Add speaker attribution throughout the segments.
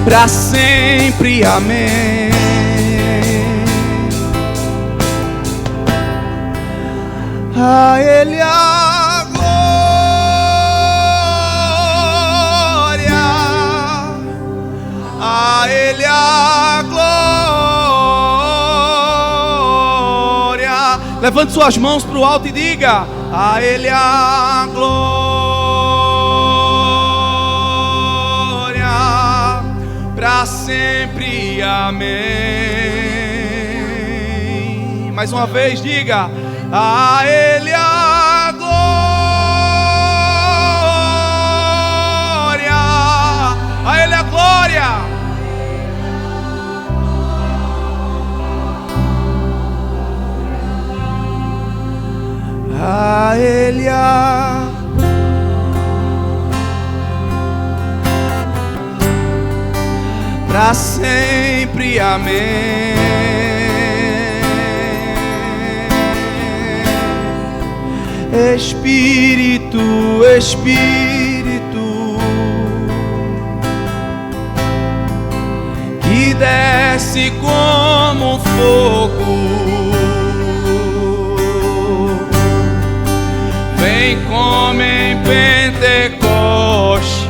Speaker 1: para sempre, amém. A Ele a glória, a Ele a glória. Levante suas mãos para o alto e diga: a Ele a glória, para sempre, amém. Mais uma vez, diga: a Ele a glória, a Ele a glória. A Ele a para sempre, amém. Espírito, Espírito, que desce como fogo, vem como em Pentecostes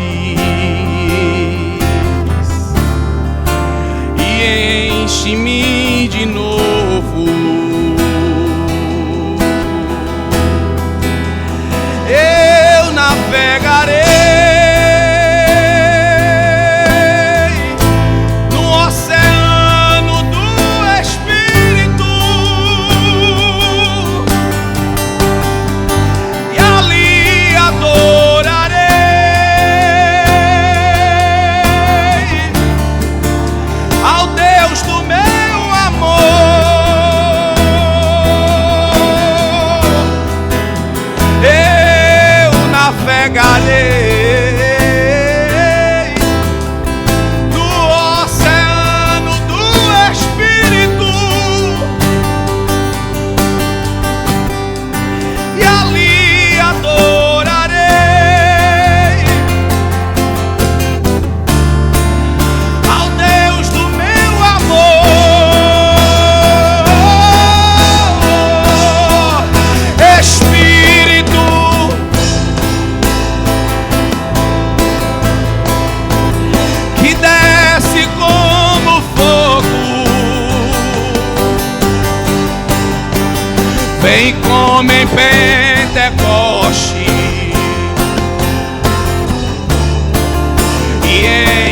Speaker 1: e enche-me de novo. Eu navegarei no oceano do Espírito e ali adorarei ao Deus do meu amor. Eu navegarei no oceano do Espírito e ali adorarei ao Deus do meu amor. Espírito, que desce como fogo, vem como em Pentecoste e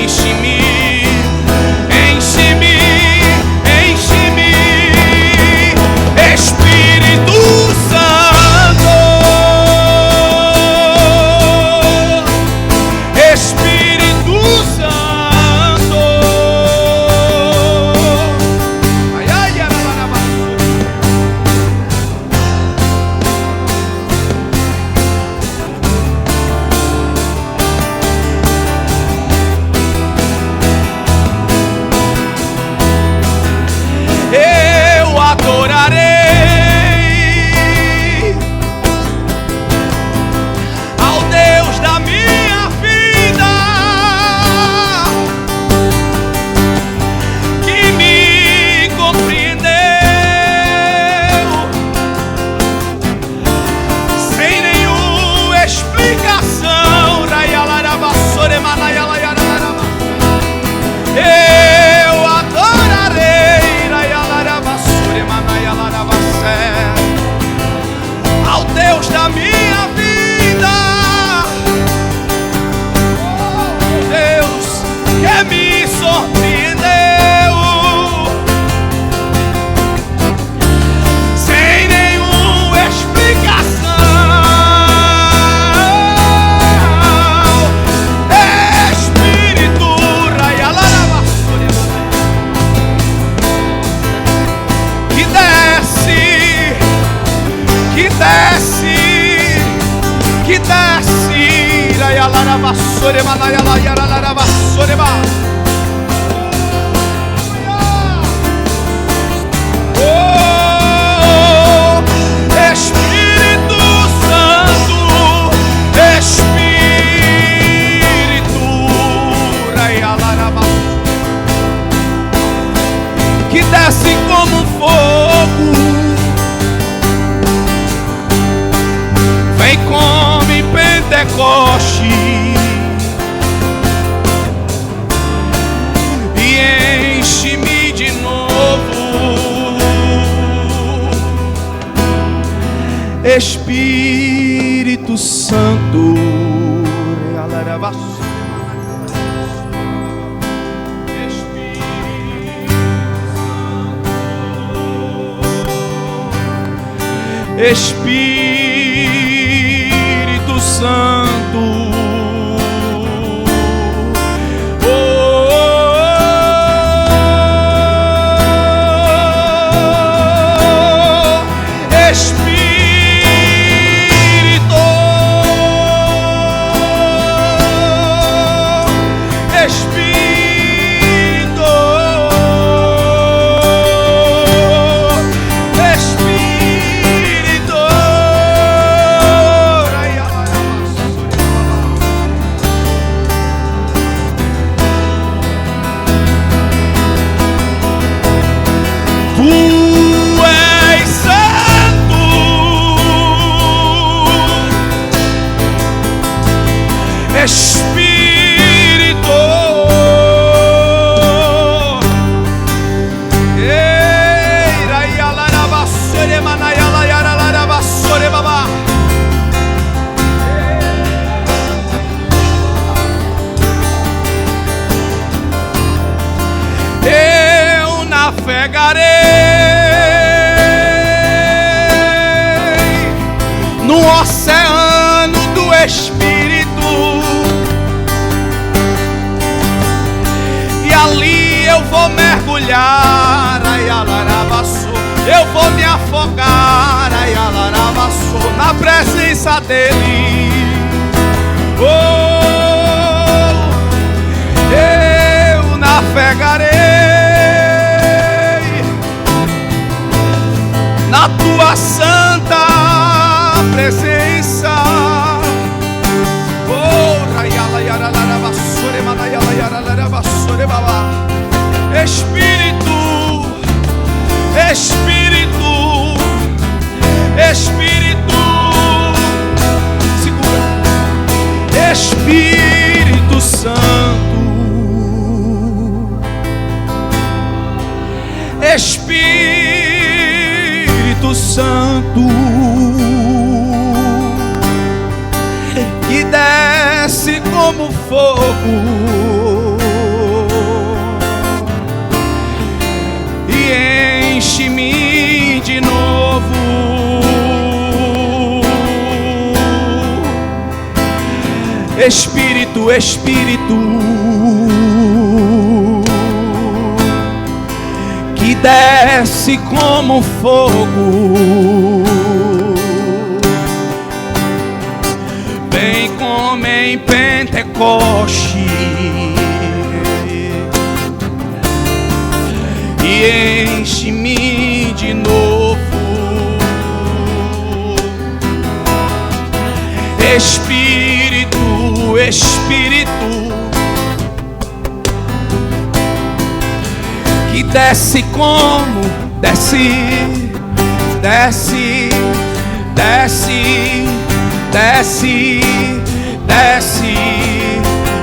Speaker 1: enche-me, enche-me, enche-me, Espírito Santo, Espírito Santo. Ai, ai, arabaraba. Eu adorarei ao Deus da minha vida, que me compreendeu sem nenhuma explicação. Eu adorarei ao Deus da minha vida, Deus que me surpreendeu sem nenhuma explicação. Espírito, que desce, que desce, que desce, oh, Espírito Santo, Espírito, Espírito Santo, Espírito, eu navegarei no oceano do Espírito, e ali eu vou mergulhar, eu vou me afogar, na presença dele. Eu navegarei na tua santa presença. Espírito, Espírito, Espírito, segura. Espírito Santo, Espírito Santo, que desce como fogo e enche-me de novo. Espírito, Espírito, que desce como fogo, vem como em Pentecoste e enche-me de novo. Espírito, Espírito, que desce como, desce, desce, desce, desce, desce,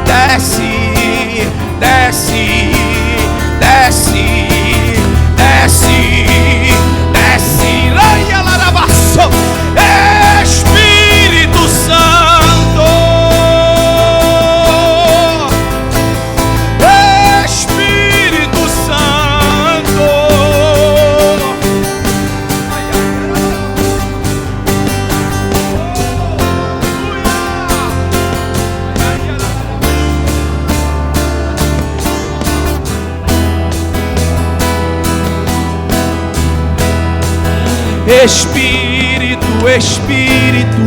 Speaker 1: desce, desce, desce, desce, desce, laia larabaço. Espírito Santo, Espírito Santo, Espírito, Espírito,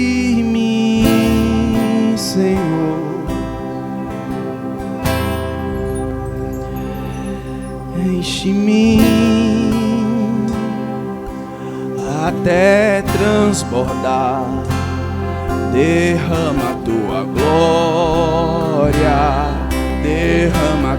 Speaker 1: enche-me, Senhor, enche-me até transbordar, derrama tua glória, derrama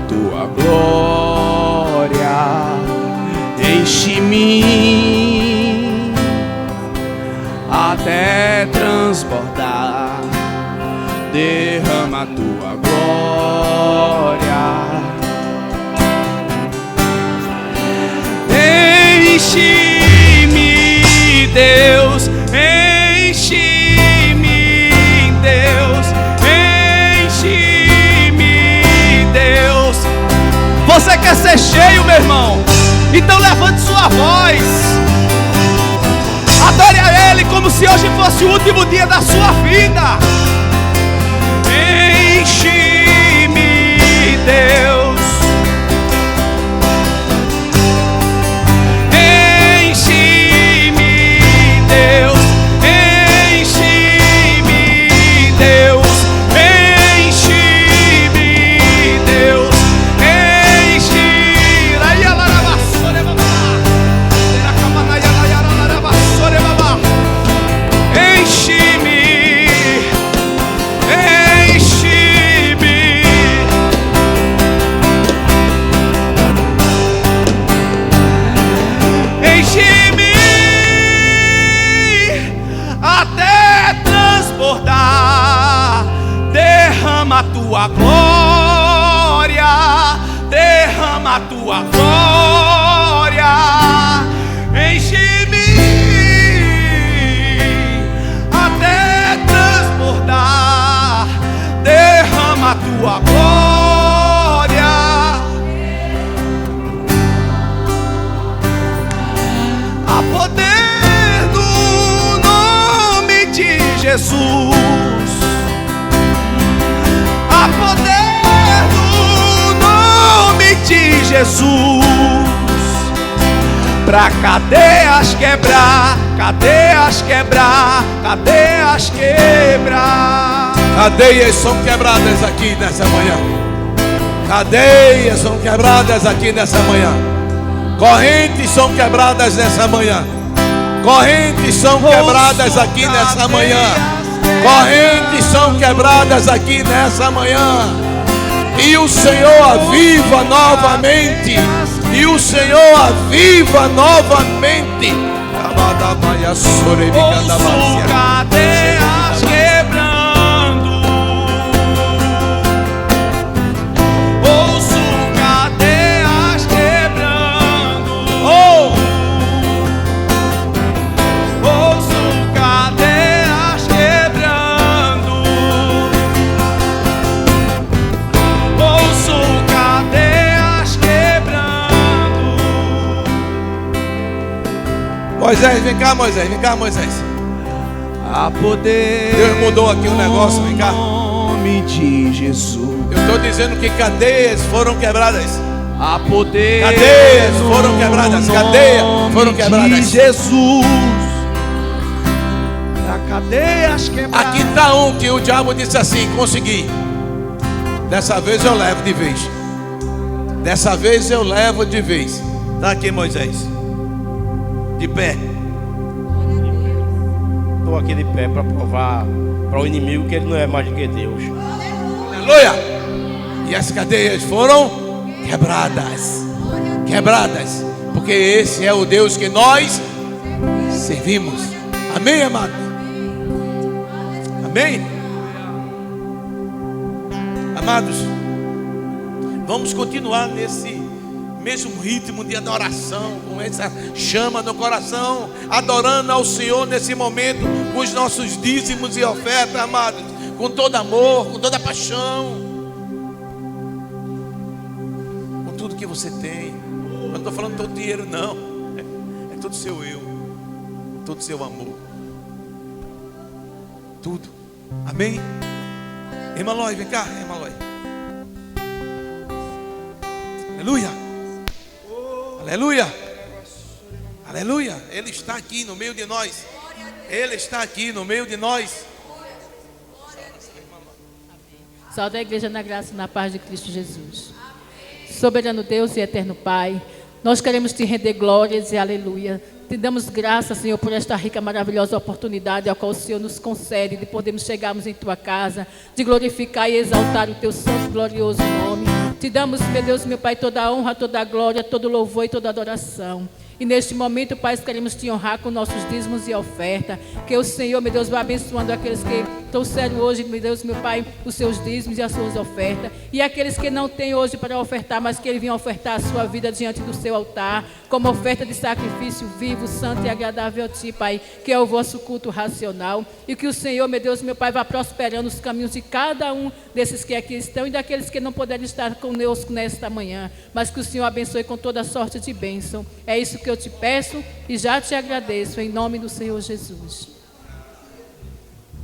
Speaker 1: enche-me, Deus, enche-me, Deus, enche-me, Deus. Você quer ser cheio, meu irmão? Então levante sua voz, adore a Ele como se hoje fosse o último dia da sua vida. Enche-me, Deus, enche-me, Deus, enche-me, Deus, enche-me, Deus, enche-me, enche-me até transbordar. Derrama a tua glória, derrama a tua glória. Enche-me até transbordar. Derrama a tua glória. Há poder no nome de Jesus. Há poder no nome de Jesus. Pra cadeias quebrar, cadeias quebrar, cadeias quebrar.
Speaker 2: Cadeias são quebradas aqui nessa manhã. Cadeias são quebradas aqui nessa manhã. Correntes são quebradas nessa manhã. Correntes são quebradas aqui nessa manhã. Correntes são quebradas aqui nessa manhã. E o Senhor aviva novamente. E o Senhor aviva novamente.
Speaker 1: Ouço cadeias quebrando. Ouço cadeias quebrando. Ouço cadeias quebrando. Ouço cadeias quebrando.
Speaker 2: Moisés, vem cá, Moisés, vem cá, Moisés.
Speaker 1: Há poder.
Speaker 2: Deus mudou aqui um negócio, vem cá.
Speaker 1: No nome de Jesus.
Speaker 2: Eu estou dizendo que cadeias foram quebradas.
Speaker 1: Há poder.
Speaker 2: Cadeias foram quebradas. Cadeias foram
Speaker 1: de
Speaker 2: quebradas.
Speaker 1: Jesus. Pra cadeias quebradas.
Speaker 2: Aqui está um que o diabo disse assim: consegui. Dessa vez eu levo de vez. Dessa vez eu levo de vez. Está aqui, Moisés. De pé.
Speaker 3: Estou aqui de pé para provar para o inimigo que ele não é mais do que Deus.
Speaker 2: Aleluia. E as cadeias foram quebradas. Quebradas. Porque esse é o Deus que nós servimos. Amém, amado? Amém? Amados, vamos continuar nesse mesmo ritmo de adoração, com essa chama no coração, adorando ao Senhor nesse momento, com os nossos dízimos e ofertas, amados, com todo amor, com toda paixão, com tudo que você tem. Eu não estou falando todo dinheiro, não, é todo seu eu, todo seu amor, tudo. Amém? Irmã Lói, vem cá, irmã Lói. Aleluia. Aleluia. Aleluia. Ele está aqui no meio de nós. Ele está aqui no meio de nós.
Speaker 4: Salve a igreja na graça e na paz de Cristo Jesus. Soberano Deus e eterno Pai, nós queremos te render glórias e aleluia. Te damos graças, Senhor, por esta rica, maravilhosa oportunidade a qual o Senhor nos concede de podermos chegarmos em tua casa, de glorificar e exaltar o teu santo e glorioso nome. Te damos, meu Deus, meu Pai, toda a honra, toda a glória, todo o louvor e toda a adoração. E neste momento, Pai, queremos te honrar com nossos dízimos e oferta. Que o Senhor, meu Deus, vá abençoando aqueles que trouxeram hoje, meu Deus, meu Pai, os seus dízimos e as suas ofertas. E aqueles que não têm hoje para ofertar, mas que ele vinha ofertar a sua vida diante do seu altar, como oferta de sacrifício vivo, santo e agradável a ti, Pai, que é o vosso culto racional. E que o Senhor, meu Deus, meu Pai, vá prosperando os caminhos de cada um desses que aqui estão e daqueles que não puderem estar conosco nesta manhã. Mas que o Senhor abençoe com toda sorte de bênção. É isso que eu te peço e já te agradeço, em nome do Senhor Jesus.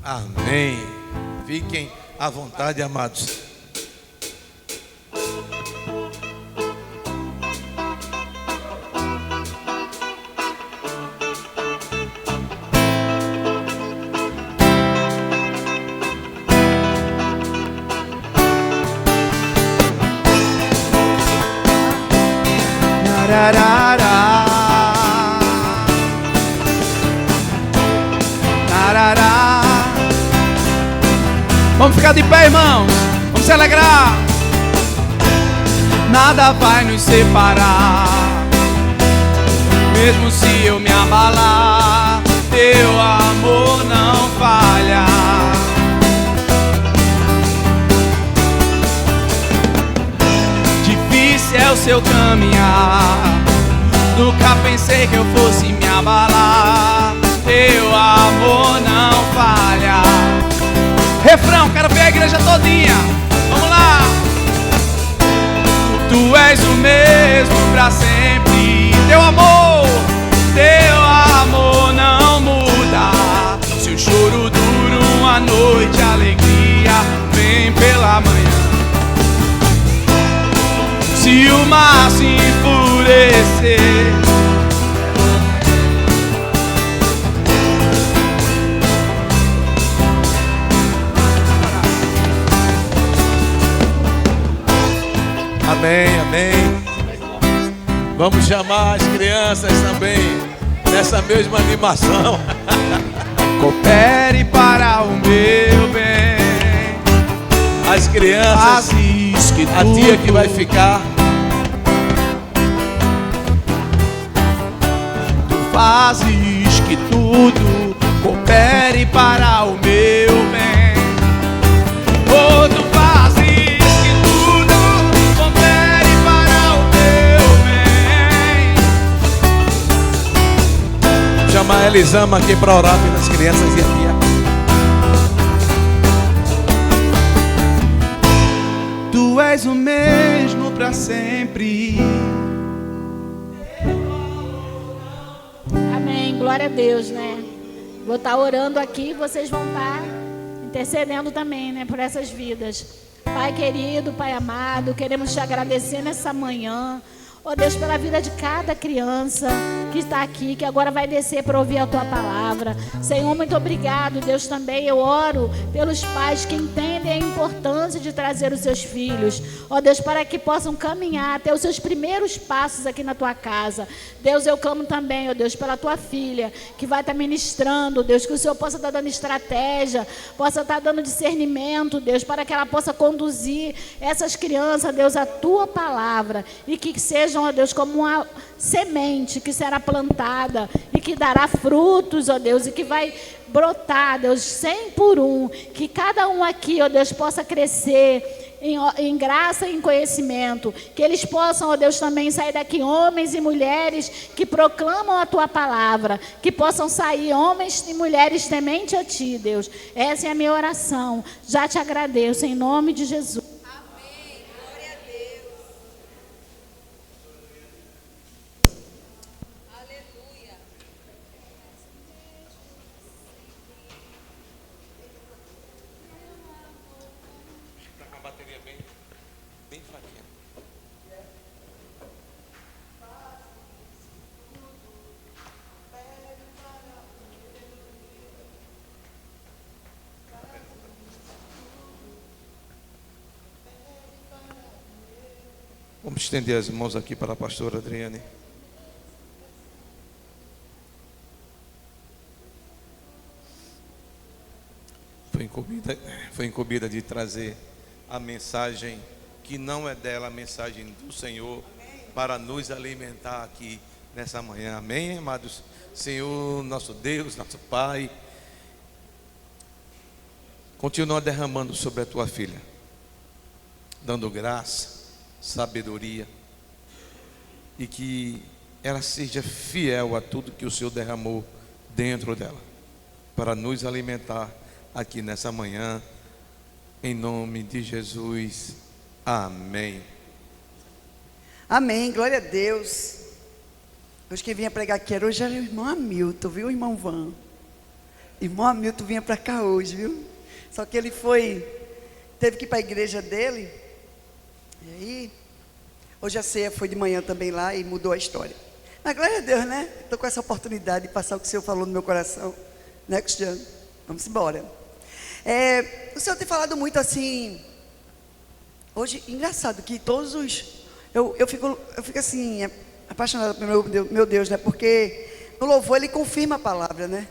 Speaker 2: Amém. Fiquem à vontade, amados.
Speaker 1: Vamos ficar de pé, irmãos. Vamos se alegrar. Nada vai nos separar. Mesmo se eu me abalar, teu amor não falha. Difícil é o seu caminhar. Nunca pensei que eu fosse me abalar. Teu amor não falha. Refrão, quero ver a igreja todinha. Vamos lá. Tu és o mesmo pra sempre. Teu amor não muda. Se o choro dura uma noite, a alegria vem pela manhã. Se o mar se enfurecer,
Speaker 2: amém, amém. Vamos chamar as crianças também nessa mesma animação.
Speaker 1: coopere para o meu bem.
Speaker 2: As crianças,
Speaker 1: Que
Speaker 2: a tia que vai ficar.
Speaker 1: Tu fazes que tudo coopere para o meu bem. Oh, tu fazes que tudo coopere para o meu bem.
Speaker 2: Chamar a Elisama aqui para orar pelas crianças e a tia.
Speaker 1: Tu és o mesmo para sempre.
Speaker 5: Amém, glória a Deus, né? Vou estar orando aqui, vocês vão estar intercedendo também, né, por essas vidas. Pai querido, Pai amado, queremos te agradecer nessa manhã. Oh Deus, pela vida de cada criança que está aqui, que agora vai descer para ouvir a Tua palavra. Senhor, muito obrigado, Deus, também. Eu oro pelos pais que entendem a importância de trazer os seus filhos. Oh Deus, para que possam caminhar até os seus primeiros passos aqui na Tua casa. Deus, eu clamo também, oh Deus, pela Tua filha, que vai estar ministrando, Deus, que o Senhor possa estar dando estratégia, possa estar dando discernimento, Deus, para que ela possa conduzir essas crianças, Deus, a Tua palavra, e que sejam, ó Deus, como uma semente que será plantada e que dará frutos, ó Deus, e que vai brotar, Deus, 100 por 1, que cada um aqui, ó Deus, possa crescer em graça e em conhecimento, que eles possam, ó Deus, também sair daqui homens e mulheres que proclamam a Tua palavra, que possam sair homens e mulheres temente a Ti, Deus. Essa é a minha oração, já te agradeço, em nome de Jesus.
Speaker 2: Vamos estender as mãos aqui para a pastora Adriane. Foi incumbida de trazer a mensagem que não é dela, a mensagem do Senhor, para nos alimentar aqui nessa manhã. Amém, amados? Senhor, nosso Deus, nosso Pai, continua derramando sobre a tua filha, dando graça, sabedoria, e que ela seja fiel a tudo que o Senhor derramou dentro dela, para nos alimentar aqui nessa manhã, em nome de Jesus. Amém.
Speaker 6: Amém, glória a Deus. Hoje quem vinha pregar aqui hoje era o irmão Hamilton, viu, irmão Van? Irmão Hamilton vinha para cá hoje, viu? Só que ele teve que ir para a igreja dele. E aí, hoje a ceia foi de manhã também lá e mudou a história. Mas glória a Deus, né? Estou com essa oportunidade de passar o que o Senhor falou no meu coração. Né, Cristiano? Vamos embora. O Senhor tem falado muito assim. Hoje, engraçado que todos os... Eu fico assim, apaixonada pelo meu Deus, né? Porque no louvor ele confirma a palavra, né?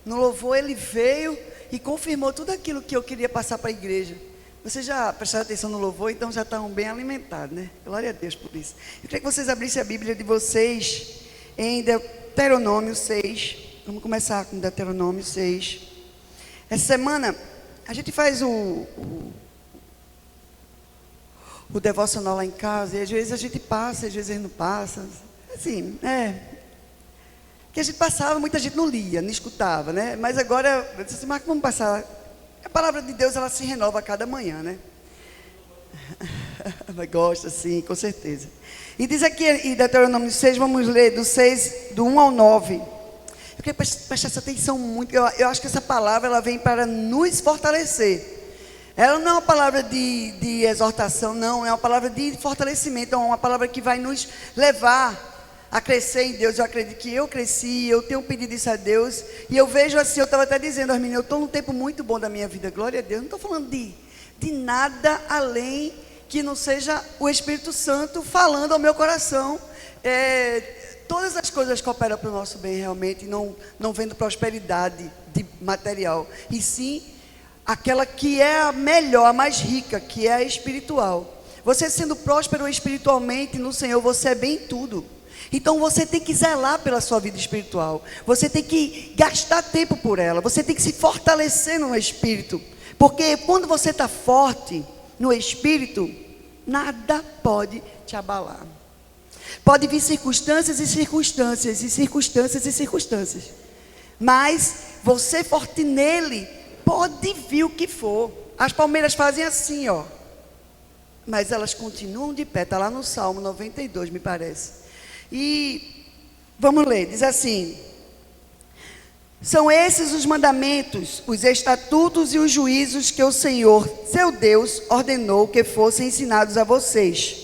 Speaker 6: No louvor ele veio e confirmou tudo aquilo que eu queria passar para a igreja. Vocês já prestaram atenção no louvor, então já estão bem alimentados, né? Glória a Deus por isso. Eu queria que vocês abrissem a Bíblia de vocês em Deuteronômio 6. Vamos começar com Deuteronômio 6. Essa semana a gente faz o devocional lá em casa, e às vezes a gente passa, às vezes não passa. Assim, que a gente passava, muita gente não lia, não escutava, né? Mas agora, eu disse assim, Marco, vamos passar. A palavra de Deus, ela se renova a cada manhã, né? Mas gosta, sim, com certeza. E diz aqui em Deuteronômio 6, vamos ler do 1 ao 9. Eu queria prestar essa atenção muito, eu acho que essa palavra, ela vem para nos fortalecer. Ela não é uma palavra de exortação, não, é uma palavra de fortalecimento, é uma palavra que vai nos levar a crescer em Deus. Eu acredito que eu cresci, eu tenho pedido isso a Deus, e eu vejo assim, eu estava até dizendo às meninas, eu estou num tempo muito bom da minha vida, glória a Deus, não estou falando de nada além que não seja o Espírito Santo falando ao meu coração. Todas as coisas cooperam para o nosso bem realmente, não vendo prosperidade de material, e sim aquela que é a melhor, a mais rica, que é a espiritual. Você sendo próspero espiritualmente no Senhor, você é bem em tudo. Então você tem que zelar pela sua vida espiritual. Você tem que gastar tempo por ela. Você tem que se fortalecer no espírito. Porque quando você está forte no espírito, nada pode te abalar. Pode vir circunstâncias e circunstâncias, e circunstâncias e circunstâncias. Mas você forte nele, pode vir o que for. As palmeiras fazem assim, ó. Mas elas continuam de pé. Está lá no Salmo 92, me parece. E vamos ler, diz assim: são esses os mandamentos, os estatutos e os juízos que o Senhor, seu Deus, ordenou que fossem ensinados a vocês,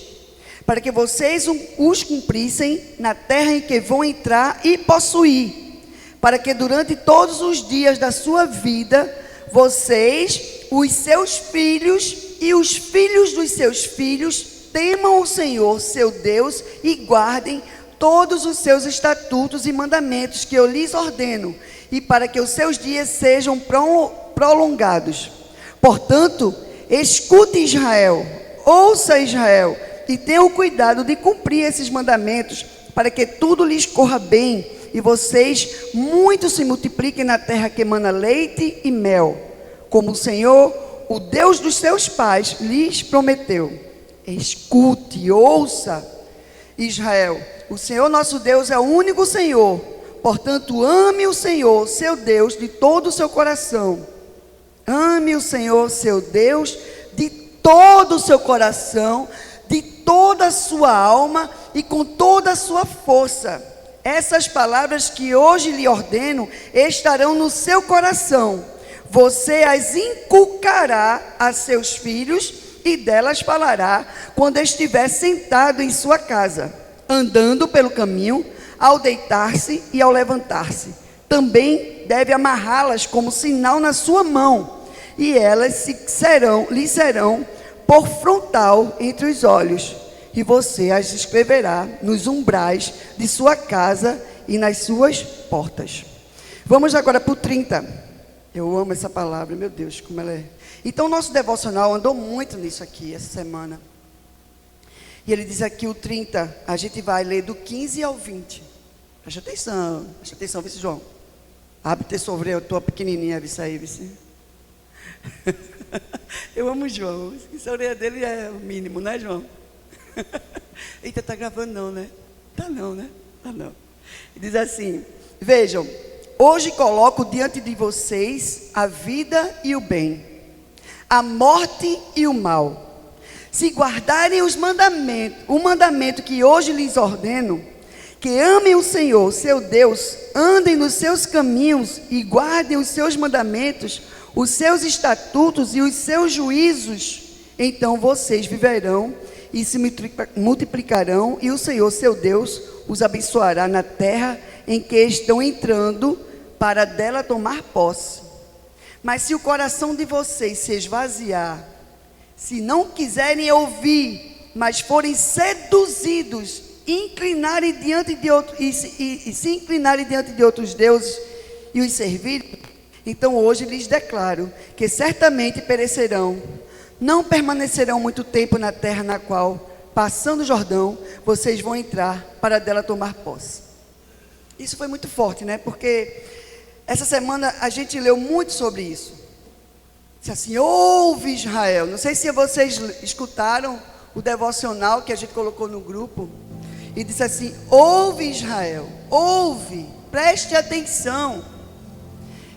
Speaker 6: para que vocês os cumprissem na terra em que vão entrar e possuir, para que durante todos os dias da sua vida, vocês, os seus filhos e os filhos dos seus filhos, temam o Senhor, seu Deus, e guardem todos os seus estatutos e mandamentos que eu lhes ordeno, e para que os seus dias sejam prolongados. Portanto, escute Israel, ouça Israel, e tenha o cuidado de cumprir esses mandamentos, para que tudo lhes corra bem, e vocês muito se multipliquem na terra que emana leite e mel, como o Senhor, o Deus dos seus pais, lhes prometeu. Escute, ouça, Israel, o Senhor nosso Deus é o único Senhor. Portanto, ame o Senhor, seu Deus, de todo o seu coração. Ame o Senhor, seu Deus, de todo o seu coração, de toda a sua alma e com toda a sua força. Essas palavras que hoje lhe ordeno estarão no seu coração. Você as inculcará a seus filhos e delas falará quando estiver sentado em sua casa, andando pelo caminho, ao deitar-se e ao levantar-se. Também deve amarrá-las como sinal na sua mão, e elas lhe serão por frontal entre os olhos, e você as escreverá nos umbrais de sua casa e nas suas portas. Vamos agora para o 30. Eu amo essa palavra, meu Deus, como ela é. Então, o nosso devocional andou muito nisso aqui, essa semana. E ele diz aqui o 30, a gente vai ler do 15 ao 20. Presta atenção, vice João. Abre teu sobre a tua pequenininha, vice aí, vice. Eu amo o João. A orelha dele é o mínimo, né, João? Eita, tá gravando não, né? Tá não, né? Tá não. Diz assim: vejam, hoje coloco diante de vocês a vida e o bem, a morte e o mal. Se guardarem os mandamentos, o mandamento que hoje lhes ordeno, que amem o Senhor, seu Deus, andem nos seus caminhos e guardem os seus mandamentos, os seus estatutos e os seus juízos, então vocês viverão e se multiplicarão, e o Senhor, seu Deus, os abençoará na terra em que estão entrando, para dela tomar posse. Mas se o coração de vocês se esvaziar, se não quiserem ouvir, mas forem seduzidos, inclinarem diante de outros e se inclinarem diante de outros deuses e os servirem, então hoje lhes declaro que certamente perecerão, não permanecerão muito tempo na terra na qual, passando o Jordão, vocês vão entrar para dela tomar posse. Isso foi muito forte, né? Porque essa semana a gente leu muito sobre isso. Disse assim: ouve Israel. Não sei se vocês escutaram o devocional que a gente colocou no grupo. E disse assim: ouve Israel, ouve, preste atenção.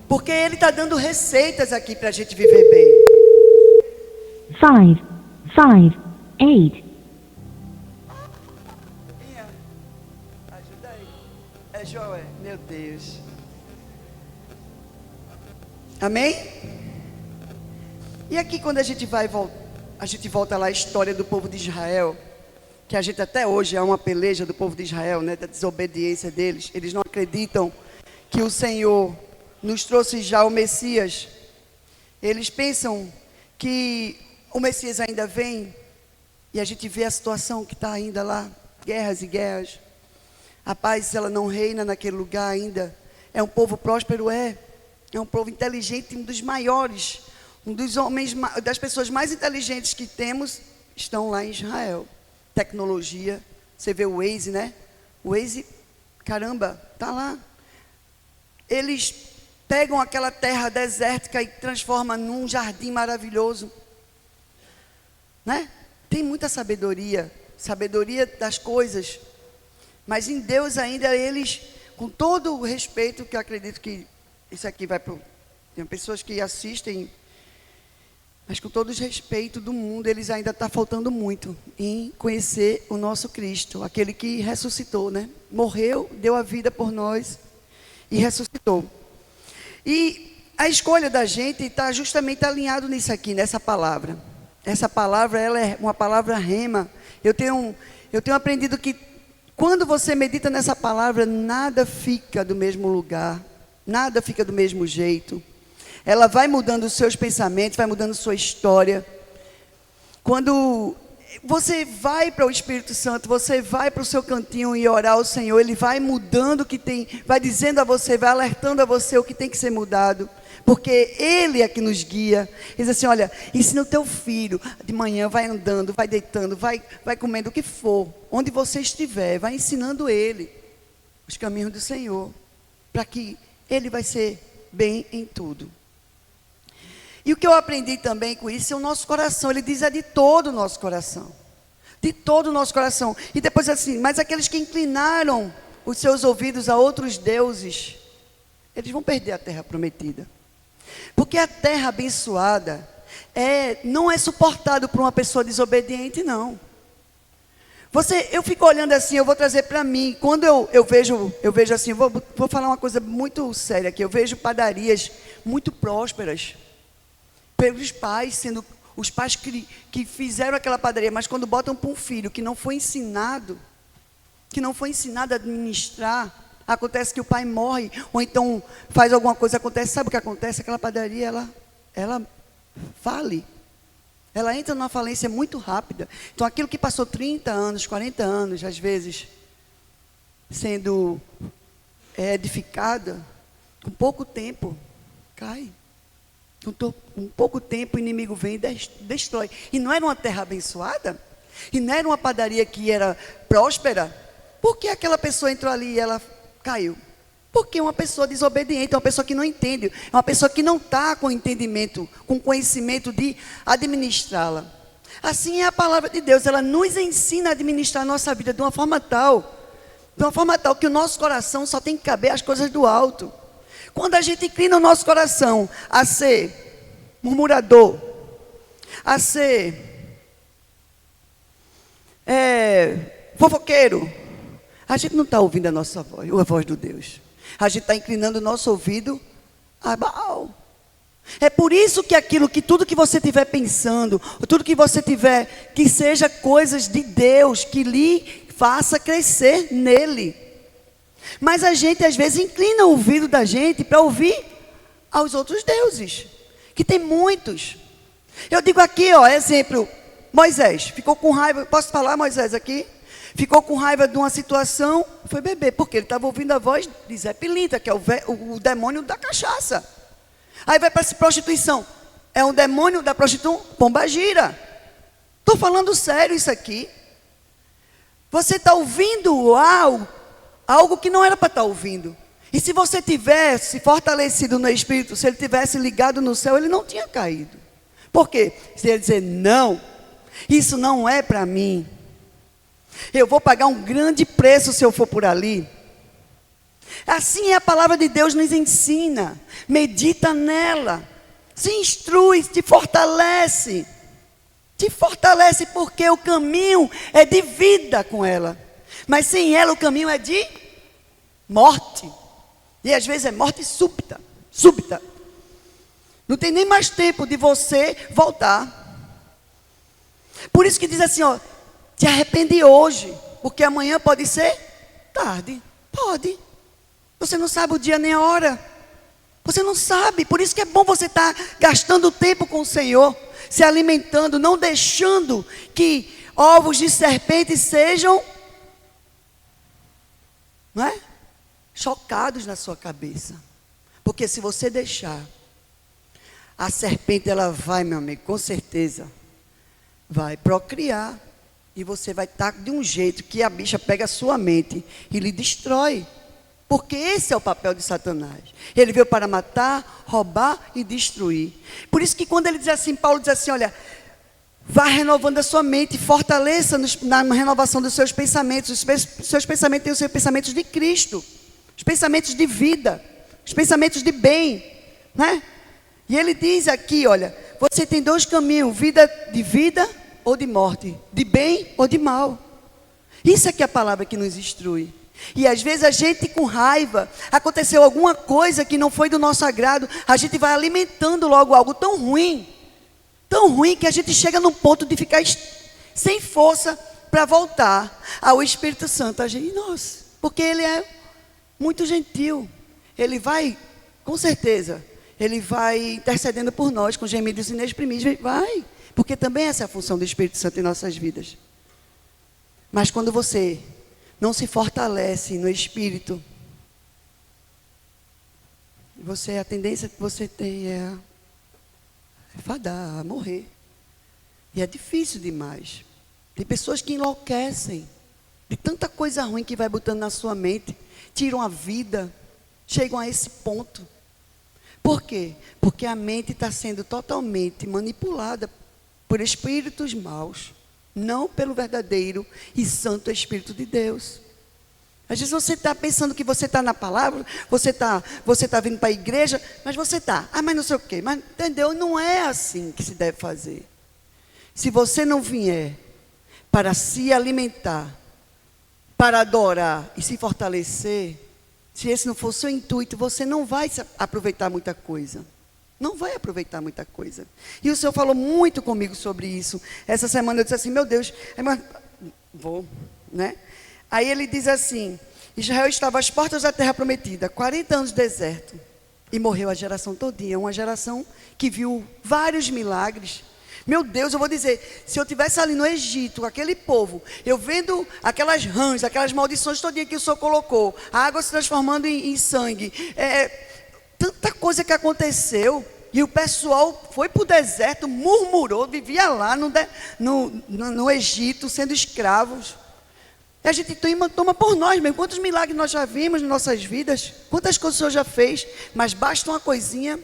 Speaker 6: Porque ele está dando receitas aqui para a gente viver bem.
Speaker 7: 5, 8.
Speaker 6: Ajuda aí. É Joé, meu Deus. Amém? E aqui quando a gente volta lá a história do povo de Israel, que a gente até hoje é uma peleja do povo de Israel, né, da desobediência deles. Eles não acreditam que o Senhor nos trouxe já o Messias. Eles pensam que o Messias ainda vem, e a gente vê a situação que está ainda lá, guerras e guerras. A paz, ela não reina naquele lugar ainda. É um povo próspero, é um povo inteligente, um dos maiores, um dos homens, das pessoas mais inteligentes que temos, estão lá em Israel. Tecnologia, você vê o Waze, né? O Waze, caramba, tá lá. Eles pegam aquela terra desértica e transformam num jardim maravilhoso, né? Tem muita sabedoria das coisas, mas em Deus ainda eles, com todo o respeito, que eu acredito que isso aqui vai para... Tem pessoas que assistem, mas com todo o respeito do mundo, eles ainda está faltando muito em conhecer o nosso Cristo, aquele que ressuscitou, né? Morreu, deu a vida por nós e ressuscitou. E a escolha da gente está justamente alinhado nisso aqui, nessa palavra. Essa palavra, ela é uma palavra rema. Eu tenho aprendido que quando você medita nessa palavra, nada fica do mesmo lugar, nada fica do mesmo jeito. Ela vai mudando os seus pensamentos, vai mudando sua história. Quando você vai para o Espírito Santo, você vai para o seu cantinho e orar ao Senhor, Ele vai mudando o que tem, vai dizendo a você, vai alertando a você o que tem que ser mudado. Porque Ele é que nos guia. Ele diz assim: olha, ensina o teu filho, de manhã vai andando, vai deitando, vai comendo o que for, onde você estiver, vai ensinando ele os caminhos do Senhor, para que ele vai ser bem em tudo. E o que eu aprendi também com isso é o nosso coração. Ele diz: é de todo o nosso coração, de todo o nosso coração. E depois assim: mas aqueles que inclinaram os seus ouvidos a outros deuses, eles vão perder a terra prometida. Porque a terra abençoada não é suportado por uma pessoa desobediente, não. Eu fico olhando assim, eu vou trazer para mim. Quando eu vejo assim, vou falar uma coisa muito séria aqui. Eu vejo padarias muito prósperas, pelos pais, sendo os pais que fizeram aquela padaria, mas quando botam para um filho que não foi ensinado a administrar, acontece que o pai morre, ou então faz alguma coisa, acontece, sabe o que acontece? Aquela padaria, ela fale. Ela entra numa falência muito rápida. Então aquilo que passou 30 anos, 40 anos, às vezes, sendo edificada, com pouco tempo, cai. Com pouco tempo o inimigo vem e destrói. E não era uma terra abençoada? E não era uma padaria que era próspera? Por que aquela pessoa entrou ali e ela caiu. Porque uma pessoa desobediente, uma pessoa que não entende, uma pessoa que não está com entendimento, com conhecimento de administrá-la. Assim é a palavra de Deus, ela nos ensina a administrar a nossa vida de uma forma tal que o nosso coração só tem que caber as coisas do alto. Quando a gente inclina o nosso coração a ser murmurador, a ser fofoqueiro, a gente não está ouvindo a nossa voz, a voz de Deus. A gente está inclinando o nosso ouvido a Baal. É por isso que tudo que você estiver pensando, tudo que você tiver, que seja coisas de Deus, que lhe faça crescer nele. Mas a gente às vezes inclina o ouvido da gente para ouvir aos outros deuses, que tem muitos. Eu digo aqui, exemplo, Moisés, ficou com raiva, posso falar Moisés aqui? Ficou com raiva de uma situação, foi beber, porque ele estava ouvindo a voz de Zé Pilintra, que é o demônio da cachaça. Aí vai para essa prostituição, é um demônio da prostituição, pombagira. Estou falando sério isso aqui. Você está ouvindo algo que não era para estar ouvindo. E se você tivesse fortalecido no Espírito, se ele tivesse ligado no céu, ele não tinha caído. Por quê? Se ele dizer, não, isso não é para mim. Eu vou pagar um grande preço se eu for por ali. Assim a palavra de Deus nos ensina. Medita nela. Se instrui, te fortalece. Te fortalece porque o caminho é de vida com ela. Mas sem ela o caminho é de morte. E às vezes é morte súbita. Súbita. Não tem nem mais tempo de você voltar. Por isso que diz assim, te arrepende hoje, porque amanhã pode ser tarde. Pode. Você não sabe o dia nem a hora. Você não sabe. Por isso que é bom você estar gastando tempo com o Senhor, se alimentando, não deixando que ovos de serpente sejam, não é? Chocados na sua cabeça. Porque se você deixar, a serpente ela vai, meu amigo, com certeza, vai procriar. E você vai estar de um jeito que a bicha pega a sua mente e lhe destrói. Porque esse é o papel de Satanás. Ele veio para matar, roubar e destruir. Por isso que quando ele diz assim, Paulo diz assim, olha, vá renovando a sua mente, fortaleça na renovação dos seus pensamentos. Os seus pensamentos têm os seus pensamentos de Cristo. Os pensamentos de vida. Os pensamentos de bem. Né? E ele diz aqui, olha, você tem dois caminhos, vida ou de morte, de bem ou de mal. Isso é que é a palavra que nos instrui. E às vezes a gente com raiva, aconteceu alguma coisa que não foi do nosso agrado, a gente vai alimentando logo algo tão ruim que a gente chega num ponto de ficar sem força para voltar ao Espírito Santo agir em nós. Porque ele é muito gentil. Ele vai, com certeza, ele vai intercedendo por nós com gemidos inexprimíveis, vai. Porque também essa é a função do Espírito Santo em nossas vidas. Mas quando você não se fortalece no Espírito, a tendência que você tem é fadar, a morrer. E é difícil demais. Tem pessoas que enlouquecem de tanta coisa ruim que vai botando na sua mente, tiram a vida, chegam a esse ponto. Por quê? Porque a mente está sendo totalmente manipulada por espíritos maus, não pelo verdadeiro e santo Espírito de Deus. Às vezes você está pensando que você está na palavra, você tá vindo para a igreja, mas você está, mas não sei o quê, mas entendeu? Não é assim que se deve fazer. Se você não vier para se alimentar, para adorar e se fortalecer, se esse não for o seu intuito, você não vai aproveitar muita coisa. Não vai aproveitar muita coisa. E o Senhor falou muito comigo sobre isso. Essa semana eu disse assim, meu Deus, vou, né? Aí ele diz assim, Israel estava às portas da terra prometida, 40 anos de deserto. E morreu a geração todinha, uma geração que viu vários milagres. Meu Deus, eu vou dizer, se eu estivesse ali no Egito, aquele povo, eu vendo aquelas rãs, aquelas maldições todinhas que o Senhor colocou, a água se transformando em sangue, tanta coisa que aconteceu, e o pessoal foi para o deserto, murmurou, vivia lá no Egito, sendo escravos. E a gente toma por nós mesmo. Quantos milagres nós já vimos em nossas vidas? Quantas coisas o Senhor já fez? Mas basta uma coisinha,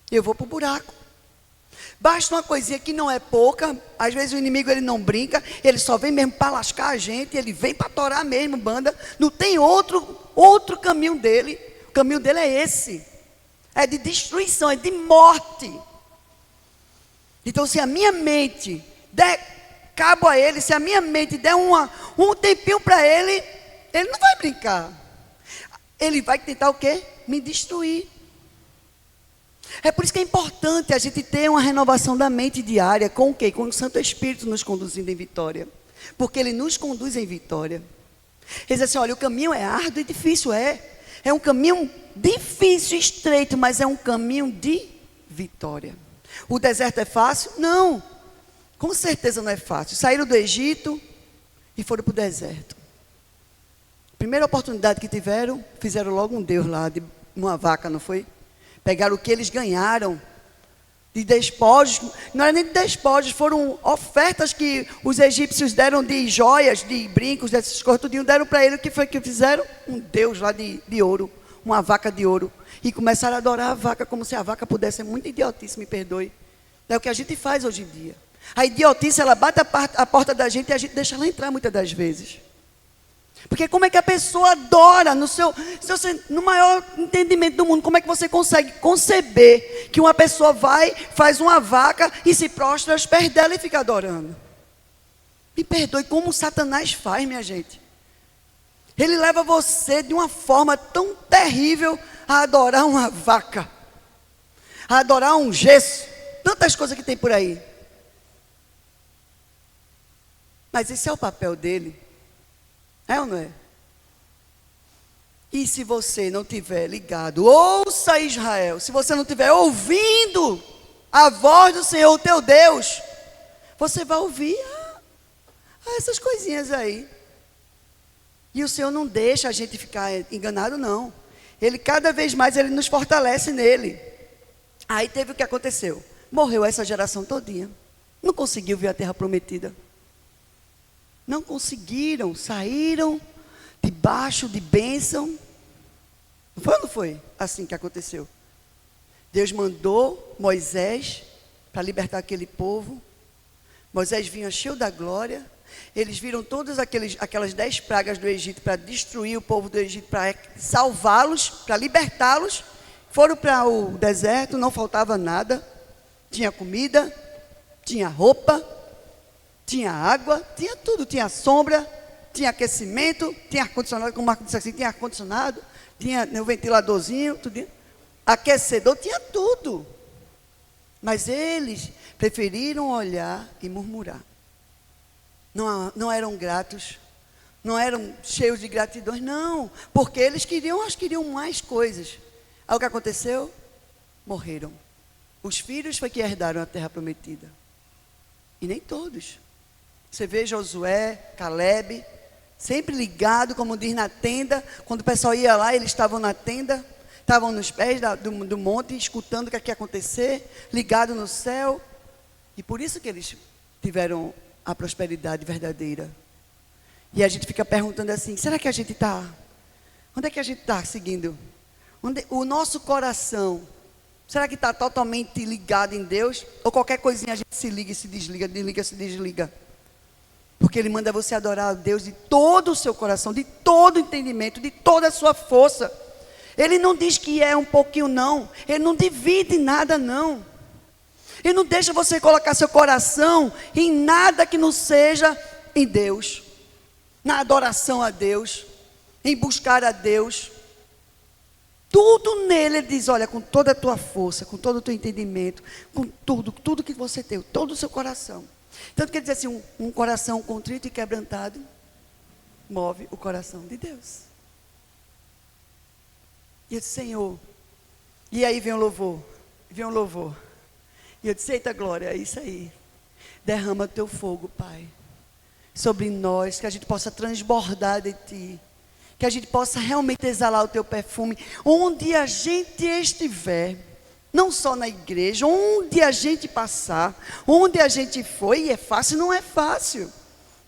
Speaker 6: eu vou para o buraco. Basta uma coisinha que não é pouca. Às vezes o inimigo ele não brinca, ele só vem mesmo para lascar a gente, ele vem para torar mesmo, banda. Não tem outro caminho dele. O caminho dele é esse. É de destruição, é de morte. Então se a minha mente der cabo a ele, se a minha mente der um tempinho para ele, ele não vai brincar. Ele vai tentar o quê? Me destruir. É por isso que é importante a gente ter uma renovação da mente diária. Com o quê? Com o Santo Espírito nos conduzindo em vitória. Porque Ele nos conduz em vitória. Ele diz assim, olha, o caminho é árduo e difícil, é um caminho difícil, estreito, mas é um caminho de vitória. O deserto é fácil? Não. Com certeza não é fácil. Saíram do Egito e foram para o deserto. Primeira oportunidade que tiveram, fizeram logo um Deus lá, de uma vaca, não foi? Pegaram o que eles ganharam de despojos. Não era nem de despojos, foram ofertas que os egípcios deram de joias, de brincos, dessas coisas, tudinho, deram para ele. O que foi que fizeram? Um Deus lá de ouro, uma vaca de ouro. E começaram a adorar a vaca como se a vaca pudesse ser muito idiotice, me perdoe. É o que a gente faz hoje em dia. A idiotice, ela bate a porta da gente e a gente deixa ela entrar muitas das vezes. Porque como é que a pessoa adora no maior entendimento do mundo, como é que você consegue conceber que uma pessoa faz uma vaca e se prostra aos pés dela e fica adorando? Me perdoe, como Satanás faz, minha gente. Ele leva você de uma forma tão terrível a adorar uma vaca, a adorar um gesso, tantas coisas que tem por aí. Mas esse é o papel dele. É ou não é? E se você não tiver ligado, ouça Israel, se você não tiver ouvindo a voz do Senhor, o teu Deus, você vai ouvir essas coisinhas aí. E o Senhor não deixa a gente ficar enganado, não. Ele cada vez mais, ele nos fortalece nele. Aí teve o que aconteceu. Morreu essa geração todinha. Não conseguiu ver a terra prometida. Não conseguiram, saíram debaixo de bênção. Não foi ou não foi assim que aconteceu? Deus mandou Moisés para libertar aquele povo. Moisés vinha cheio da glória. Eles viram todas aquelas 10 pragas do Egito para destruir o povo do Egito, para salvá-los, para libertá-los. Foram para o deserto, não faltava nada. Tinha comida, tinha roupa, tinha água, tinha tudo, tinha sombra, tinha aquecimento, tinha ar-condicionado, como o Marco disse assim, tinha ar-condicionado, tinha o ventiladorzinho, tudo, aquecedor, tinha tudo. Mas eles preferiram olhar e murmurar. Não eram gratos, não eram cheios de gratidão, não, porque eles queriam mais coisas. Aí o que aconteceu? Morreram. Os filhos foi que herdaram a terra prometida. E nem todos. Você vê Josué, Caleb, sempre ligado, como diz, na tenda. Quando o pessoal ia lá, eles estavam na tenda, estavam nos pés do monte, escutando o que ia acontecer, ligado no céu. E por isso que eles tiveram a prosperidade verdadeira. E a gente fica perguntando assim, será que a gente está? Onde é que a gente está seguindo? O nosso coração, será que está totalmente ligado em Deus? Ou qualquer coisinha a gente se liga e se desliga, se desliga? Porque Ele manda você adorar a Deus de todo o seu coração, de todo o entendimento, de toda a sua força. Ele não diz que é um pouquinho, não. Ele não divide nada, não. Ele não deixa você colocar seu coração em nada que não seja em Deus. Na adoração a Deus, em buscar a Deus. Tudo nele, Ele diz, olha, com toda a tua força, com todo o teu entendimento, com tudo que você tem, todo o seu coração. Tanto que ele diz assim, um coração contrito e quebrantado, move o coração de Deus. E eu disse, Senhor, e aí vem o louvor, E eu disse, eita glória, é isso aí. Derrama teu fogo, Pai, sobre nós, que a gente possa transbordar de Ti. Que a gente possa realmente exalar o Teu perfume, onde a gente estiver, não só na igreja, onde a gente passar, onde a gente for, e é fácil, não é fácil.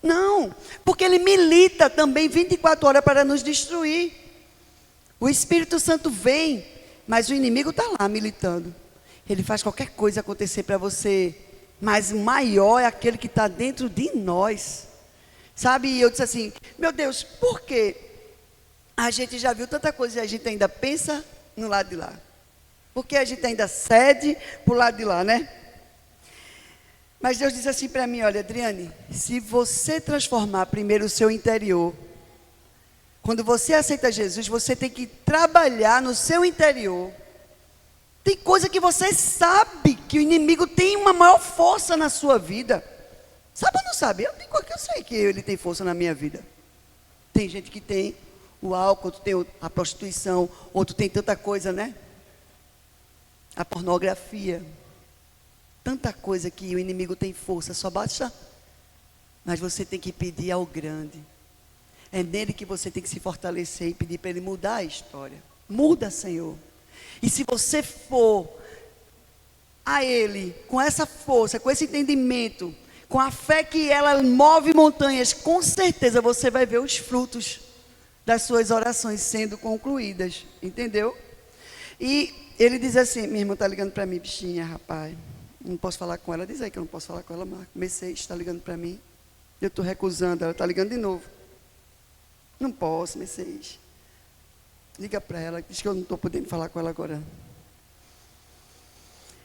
Speaker 6: Não, porque ele milita também 24 horas para nos destruir. O Espírito Santo vem, mas o inimigo está lá militando. Ele faz qualquer coisa acontecer para você, mas o maior é aquele que está dentro de nós. Sabe, e eu disse assim, meu Deus, por quê? A gente já viu tanta coisa e a gente ainda pensa no lado de lá. Porque a gente ainda cede para o lado de lá, né? Mas Deus disse assim para mim, olha, Adriane, se você transformar primeiro o seu interior, quando você aceita Jesus, você tem que trabalhar no seu interior. Tem coisa que você sabe que o inimigo tem uma maior força na sua vida. Sabe ou não sabe? Tem coisa que eu sei que ele tem força na minha vida. Tem gente que tem o álcool, outro tem a prostituição, outro tem tanta coisa, né? A pornografia. Tanta coisa que o inimigo tem força, só basta. Mas você tem que pedir ao grande. É nele que você tem que se fortalecer e pedir para ele mudar a história. Muda, Senhor. E se você for a ele, com essa força, com esse entendimento, com a fé que ela move montanhas, com certeza você vai ver os frutos das suas orações sendo concluídas. Entendeu? E ele diz assim, minha irmã está ligando para mim, bichinha, rapaz. Não posso falar com ela, diz aí que eu não posso falar com ela, Marco. Mercedes está ligando para mim. Eu estou recusando, ela está ligando de novo. Não posso, Mercedes. Liga para ela, diz que eu não estou podendo falar com ela agora.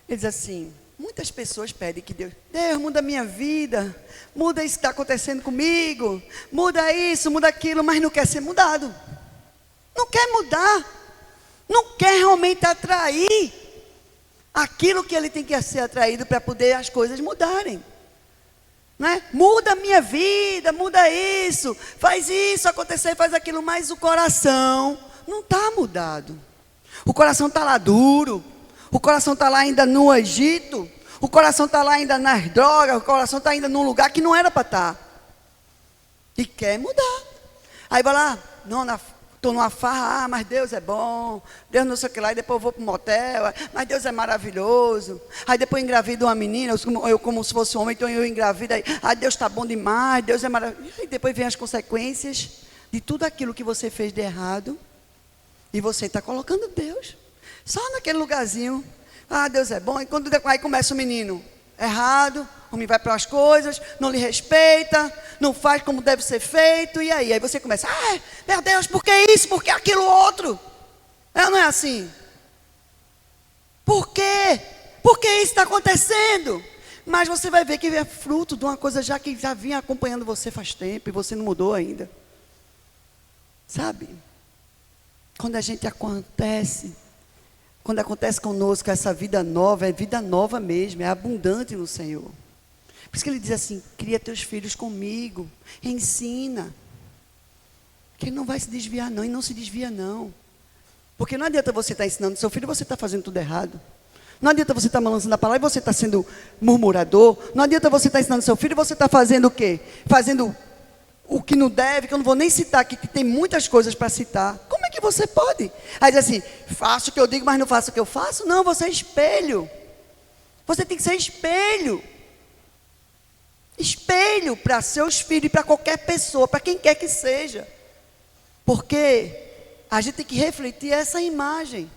Speaker 6: Ele diz assim, muitas pessoas pedem que Deus muda a minha vida, muda isso que está acontecendo comigo, muda isso, muda aquilo, mas não quer ser mudado. Não quer mudar. Não quer realmente atrair aquilo que ele tem que ser atraído para poder as coisas mudarem. Né? Muda a minha vida, muda isso, faz isso acontecer, faz aquilo, mas o coração não está mudado. O coração está lá duro, o coração está lá ainda no Egito, o coração está lá ainda nas drogas, o coração está ainda num lugar que não era para estar. E quer mudar. Aí vai lá, não, estou numa farra, mas Deus é bom, Deus não sei o que lá, e depois eu vou para o motel, mas Deus é maravilhoso. Aí depois eu engravido uma menina, eu como se fosse um homem, então eu engravido, aí Deus está bom demais, Deus é maravilhoso. E depois vem as consequências de tudo aquilo que você fez de errado, e você está colocando Deus, só naquele lugarzinho, Deus é bom, e quando aí começa o menino, errado, o homem vai para as coisas, não lhe respeita, não faz como deve ser feito, e aí você começa, meu Deus, por que isso, por que aquilo outro? Não é assim? Por quê? Por que isso está acontecendo? Mas você vai ver que é fruto de uma coisa que já vinha acompanhando você faz tempo, e você não mudou ainda. Sabe? Quando a gente quando acontece conosco essa vida nova, é vida nova mesmo, é abundante no Senhor. Por isso que ele diz assim, cria teus filhos comigo, ensina. Que ele não vai se desviar não, e não se desvia não. Porque não adianta você estar ensinando seu filho e você está fazendo tudo errado. Não adianta você estar balançando a palavra e você está sendo murmurador. Não adianta você estar ensinando seu filho e você está fazendo o quê? Fazendo o que não deve, que eu não vou nem citar aqui, que tem muitas coisas para citar. Como é que você pode? Aí diz assim, faço o que eu digo, mas não faço o que eu faço? Não, você é espelho. Você tem que ser espelho. Espelho para seus filhos e para qualquer pessoa, para quem quer que seja. Porque a gente tem que refletir essa imagem,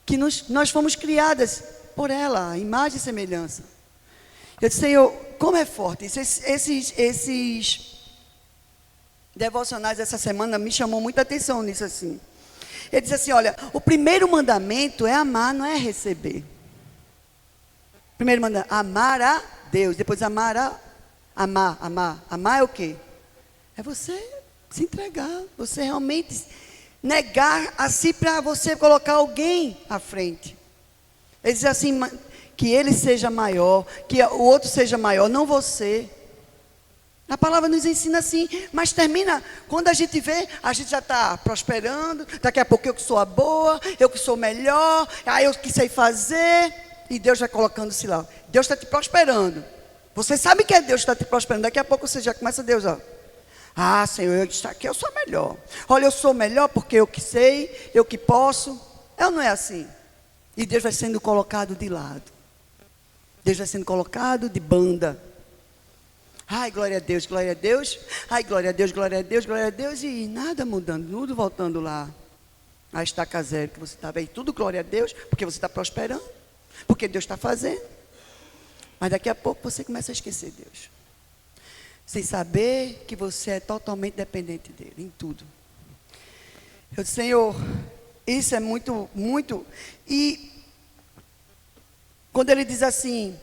Speaker 6: que nós fomos criadas por ela, a imagem e semelhança. Eu disse, Senhor, como é forte. Esses devocionais essa semana me chamou muita atenção nisso assim. Ele disse assim, olha, o primeiro mandamento é amar, não é receber. Primeiro mandamento, amar a Deus, depois amar é o quê? É você se entregar, você realmente negar a si para você colocar alguém à frente. Ele diz assim, que ele seja maior, que o outro seja maior, não você. A palavra nos ensina assim, mas termina, quando a gente vê, a gente já está prosperando, daqui a pouco eu que sou a boa, eu que sou melhor, eu que sei fazer, e Deus vai colocando-se lá. Deus está te prosperando. Você sabe que é Deus que está te prosperando, daqui a pouco você já começa Deus, Senhor, isso aqui eu sou melhor. Olha, eu sou melhor porque eu que sei, eu que posso. Não é assim. E Deus vai sendo colocado de lado. Deus vai sendo colocado de banda. Ai, glória a Deus, glória a Deus. Ai, glória a Deus, glória a Deus, glória a Deus. E nada mudando, tudo voltando lá. A estaca zero que você estava aí. Tudo glória a Deus, porque você está prosperando. Porque Deus está fazendo. Mas daqui a pouco você começa a esquecer Deus. Sem saber que você é totalmente dependente dele, em tudo. Eu disse, Senhor, isso é muito, muito. E quando ele diz assim,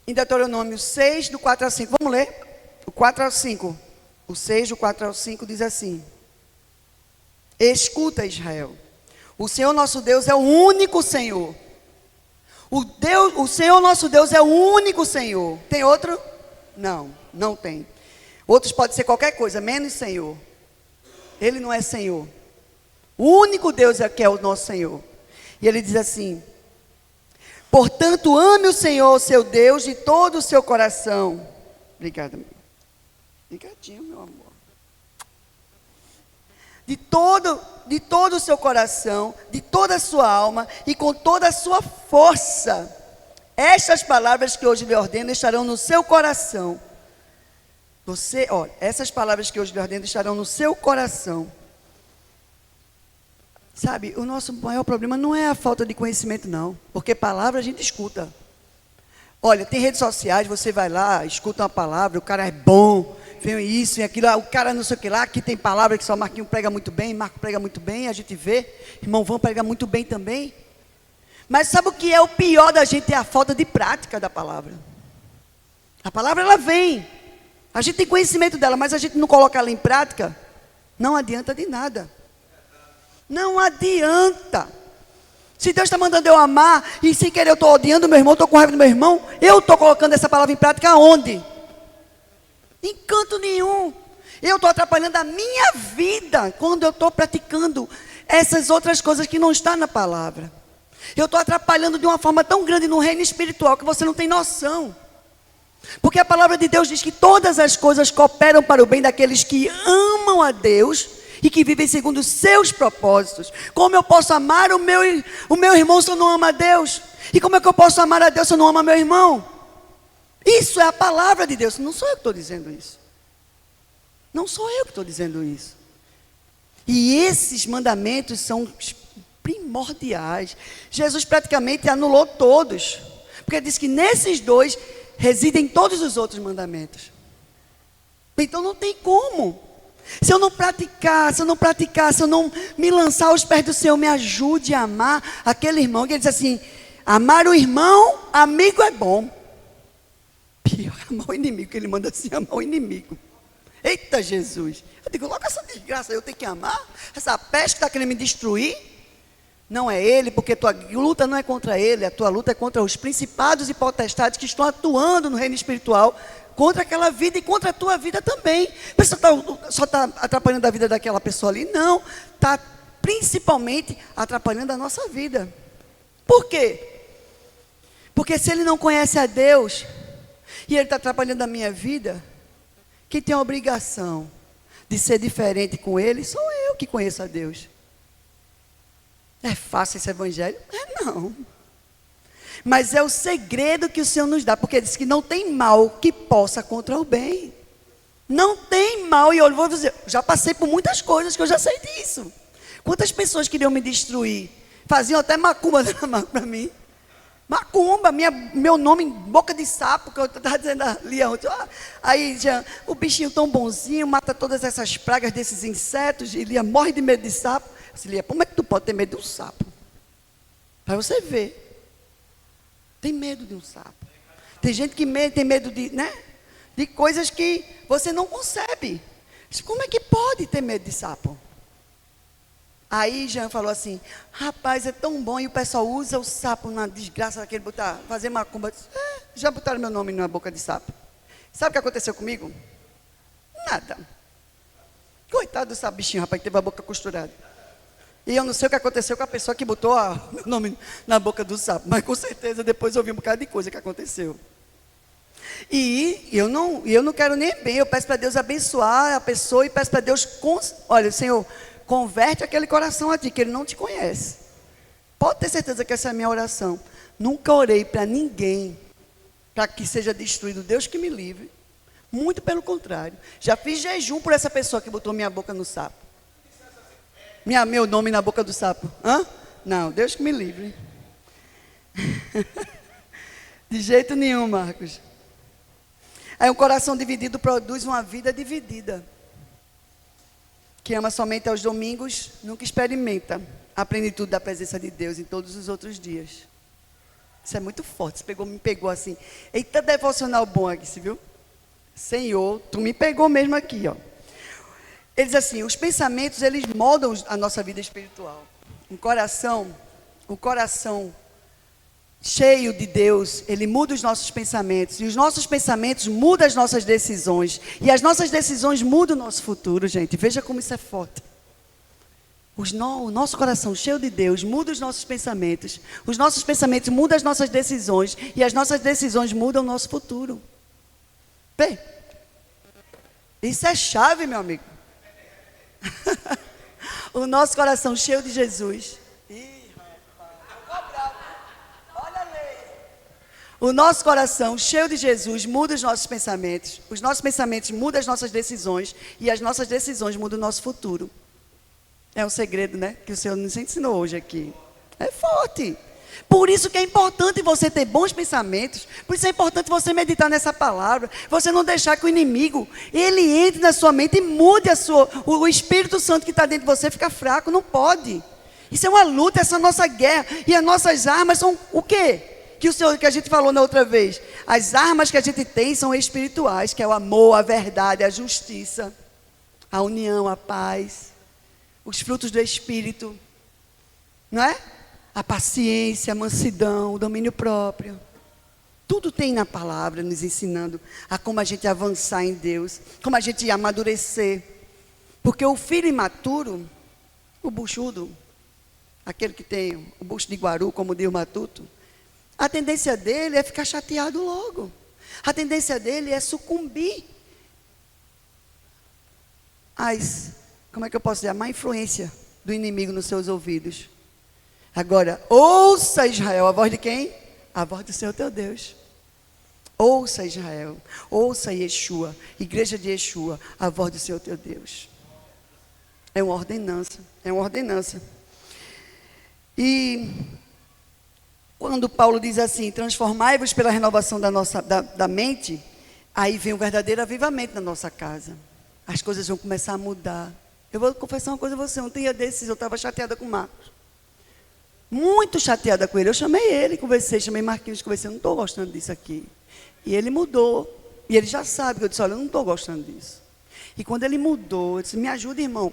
Speaker 6: em Deuteronômio 6, do 4 ao 5, vamos ler? O 4 ao 5. O 6, do 4 ao 5 diz assim: escuta, Israel, o Senhor nosso Deus é o único Senhor. O Senhor nosso Deus é o único Senhor. Tem outro? Não, não tem. Outros pode ser qualquer coisa, menos Senhor. Ele não é Senhor. O único Deus é que é o nosso Senhor. E ele diz assim: portanto, ame o Senhor, seu Deus, de todo o seu coração. Obrigada, meu. Obrigadinho, meu amor. De todo o seu coração, de toda a sua alma e com toda a sua força. Estas palavras que hoje lhe ordeno estarão no seu coração. Essas palavras que hoje lhe ordeno estarão no seu coração. Sabe, o nosso maior problema não é a falta de conhecimento, não. Porque palavra a gente escuta. Olha, tem redes sociais, você vai lá, escuta uma palavra, o cara é bom, vem isso e aquilo, o cara não sei o que lá, aqui tem palavra que só Marquinho prega muito bem, Marco prega muito bem, a gente vê, irmão Vão prega muito bem também. Mas sabe o que é o pior da gente? É a falta de prática da palavra. A palavra ela vem, a gente tem conhecimento dela, mas a gente não coloca ela em prática, não adianta de nada. Não adianta. Se Deus está mandando eu amar, e sem querer eu estou odiando o meu irmão, estou com raiva do meu irmão, eu estou colocando essa palavra em prática aonde? Em canto nenhum. Eu estou atrapalhando a minha vida quando eu estou praticando essas outras coisas que não estão na palavra. Eu estou atrapalhando de uma forma tão grande no reino espiritual que você não tem noção. Porque a palavra de Deus diz que todas as coisas cooperam para o bem daqueles que amam a Deus e que vivem segundo os seus propósitos. Como eu posso amar o meu irmão se eu não amo a Deus? E como é que eu posso amar a Deus se eu não amo meu irmão? Isso é a palavra de Deus. Não sou eu que estou dizendo isso. Não sou eu que estou dizendo isso. E esses mandamentos são primordiais. Jesus praticamente anulou todos. Porque diz que nesses dois residem todos os outros mandamentos. Então não tem como. Se eu não praticar, se eu não me lançar aos pés do Senhor, me ajude a amar aquele irmão. Que ele diz assim: amar o irmão, amigo é bom. Pior, amar o inimigo, que ele manda assim, amar o inimigo. Eita Jesus. Eu digo, logo essa desgraça, eu tenho que amar? Essa peste que está querendo me destruir? Não é ele, porque tua luta não é contra ele, a tua luta é contra os principados e potestades que estão atuando no reino espiritual, contra aquela vida e contra a tua vida também. A pessoa só está atrapalhando a vida daquela pessoa ali? Não, está principalmente atrapalhando a nossa vida. Por quê? Porque se ele não conhece a Deus e ele está atrapalhando a minha vida, quem tem a obrigação de ser diferente com ele sou eu que conheço a Deus. É fácil esse evangelho? Não. Mas é o segredo que o Senhor nos dá, porque ele diz que não tem mal que possa contra o bem. Não tem mal, e eu vou dizer, já passei por muitas coisas que eu já sei disso. Quantas pessoas queriam me destruir? Faziam até macumba para mim. Macumba, meu nome em boca de sapo, que eu estava dizendo ali ontem. Aí já, o bichinho tão bonzinho, mata todas essas pragas desses insetos, e Lia morre de medo de sapo. Eu disse, Lia, como é que tu pode ter medo de um sapo? Para você ver. Tem medo de um sapo. Tem gente que tem medo de coisas que você não concebe. Como é que pode ter medo de sapo? Aí Jean falou assim, rapaz, é tão bom, e o pessoal usa o sapo na desgraça daquele fazer macumba. Já botaram meu nome na boca de sapo. Sabe o que aconteceu comigo? Nada. Coitado do sapo bichinho, rapaz, que teve a boca costurada. E eu não sei o que aconteceu com a pessoa que botou meu nome na boca do sapo, mas com certeza depois eu vi um bocado de coisa que aconteceu. E eu não quero nem bem, eu peço para Deus abençoar a pessoa e peço para Deus, olha, Senhor, converte aquele coração a ti, que ele não te conhece. Pode ter certeza que essa é a minha oração. Nunca orei para ninguém, para que seja destruído, Deus que me livre. Muito pelo contrário. Já fiz jejum por essa pessoa que botou minha boca no sapo. Meu nome na boca do sapo. Hã? Não, Deus que me livre. De jeito nenhum, Marcos. Aí um coração dividido produz uma vida dividida. Que ama somente aos domingos, nunca experimenta a plenitude da presença de Deus em todos os outros dias. Isso é muito forte. Você me pegou assim. Eita, devocional bom aqui, você viu? Senhor, tu me pegou mesmo aqui, ó. Ele diz assim, os pensamentos, eles moldam a nossa vida espiritual. O coração cheio de Deus, ele muda os nossos pensamentos. E os nossos pensamentos mudam as nossas decisões. E as nossas decisões mudam o nosso futuro, gente. Veja como isso é forte. O nosso coração cheio de Deus muda os nossos pensamentos. Os nossos pensamentos mudam as nossas decisões. E as nossas decisões mudam o nosso futuro. Vê. Isso é chave, meu amigo. O nosso coração cheio de Jesus. O nosso coração cheio de Jesus muda os nossos pensamentos. Os nossos pensamentos mudam as nossas decisões. E as nossas decisões mudam o nosso futuro. É um segredo, né? Que o Senhor nos ensinou hoje aqui. É forte. Por isso que é importante você ter bons pensamentos. Por isso é importante você meditar nessa palavra. Você não deixar que o inimigo, ele entre na sua mente e mude o Espírito Santo que está dentro de você ficar fraco. Não pode. Isso é uma luta, essa é a nossa guerra. E as nossas armas são o quê? Que a gente falou na outra vez. As armas que a gente tem são espirituais, que é o amor, a verdade, a justiça, a união, a paz, os frutos do Espírito, não é? A paciência, a mansidão, o domínio próprio. Tudo tem na palavra nos ensinando a como a gente avançar em Deus, como a gente amadurecer. Porque o filho imaturo, o buchudo, aquele que tem o bucho de guaru, como diz o Matuto, a tendência dele é ficar chateado logo. A tendência dele é sucumbir como é que eu posso dizer? A má influência do inimigo nos seus ouvidos. Agora, ouça Israel, a voz de quem? A voz do Senhor teu Deus. Ouça Israel, ouça Yeshua, igreja de Yeshua, a voz do Senhor teu Deus. É uma ordenança, é uma ordenança. E quando Paulo diz assim, transformai-vos pela renovação da mente, aí vem um verdadeiro avivamento na nossa casa. As coisas vão começar a mudar. Eu vou confessar uma coisa a você, um dia desses eu estava chateada com o Marcos. Muito chateada com ele. Eu chamei ele, chamei Marquinhos, conversei, eu não estou gostando disso aqui. E ele mudou. E ele já sabe que eu disse, olha, eu não estou gostando disso. E quando ele mudou, eu disse, me ajuda, irmão.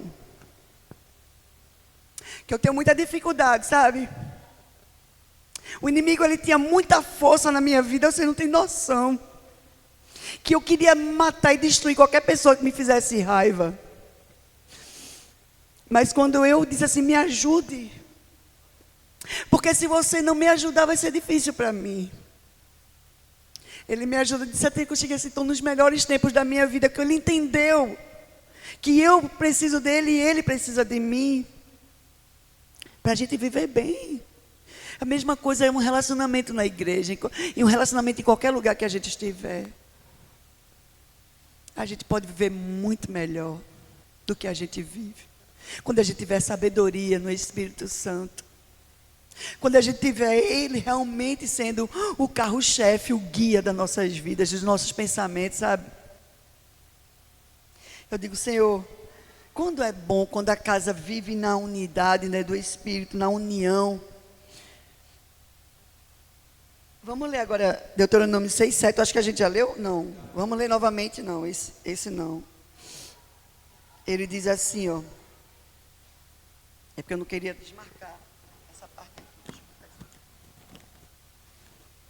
Speaker 6: Que eu tenho muita dificuldade, sabe? O inimigo, ele tinha muita força na minha vida, você não tem noção. Que eu queria matar e destruir qualquer pessoa que me fizesse raiva. Mas quando eu disse assim, me ajude. Porque se você não me ajudar, vai ser difícil para mim. Ele me ajuda, disse até que eu cheguei assim, estou nos melhores tempos da minha vida, que ele entendeu que eu preciso dele e ele precisa de mim. Para a gente viver bem. A mesma coisa é um relacionamento na igreja, e um relacionamento em qualquer lugar que a gente estiver. A gente pode viver muito melhor do que a gente vive. Quando a gente tiver sabedoria no Espírito Santo. Quando a gente tiver Ele realmente sendo o carro-chefe, o guia das nossas vidas, dos nossos pensamentos, sabe? Eu digo, Senhor, quando é bom, quando a casa vive na unidade, né, do Espírito, na união. Vamos ler agora Deuteronômio 6, 7, acho que a gente já leu? Não, vamos ler novamente, não, esse não. Ele diz assim, ó. É porque eu não queria desmarcar essa parte aqui.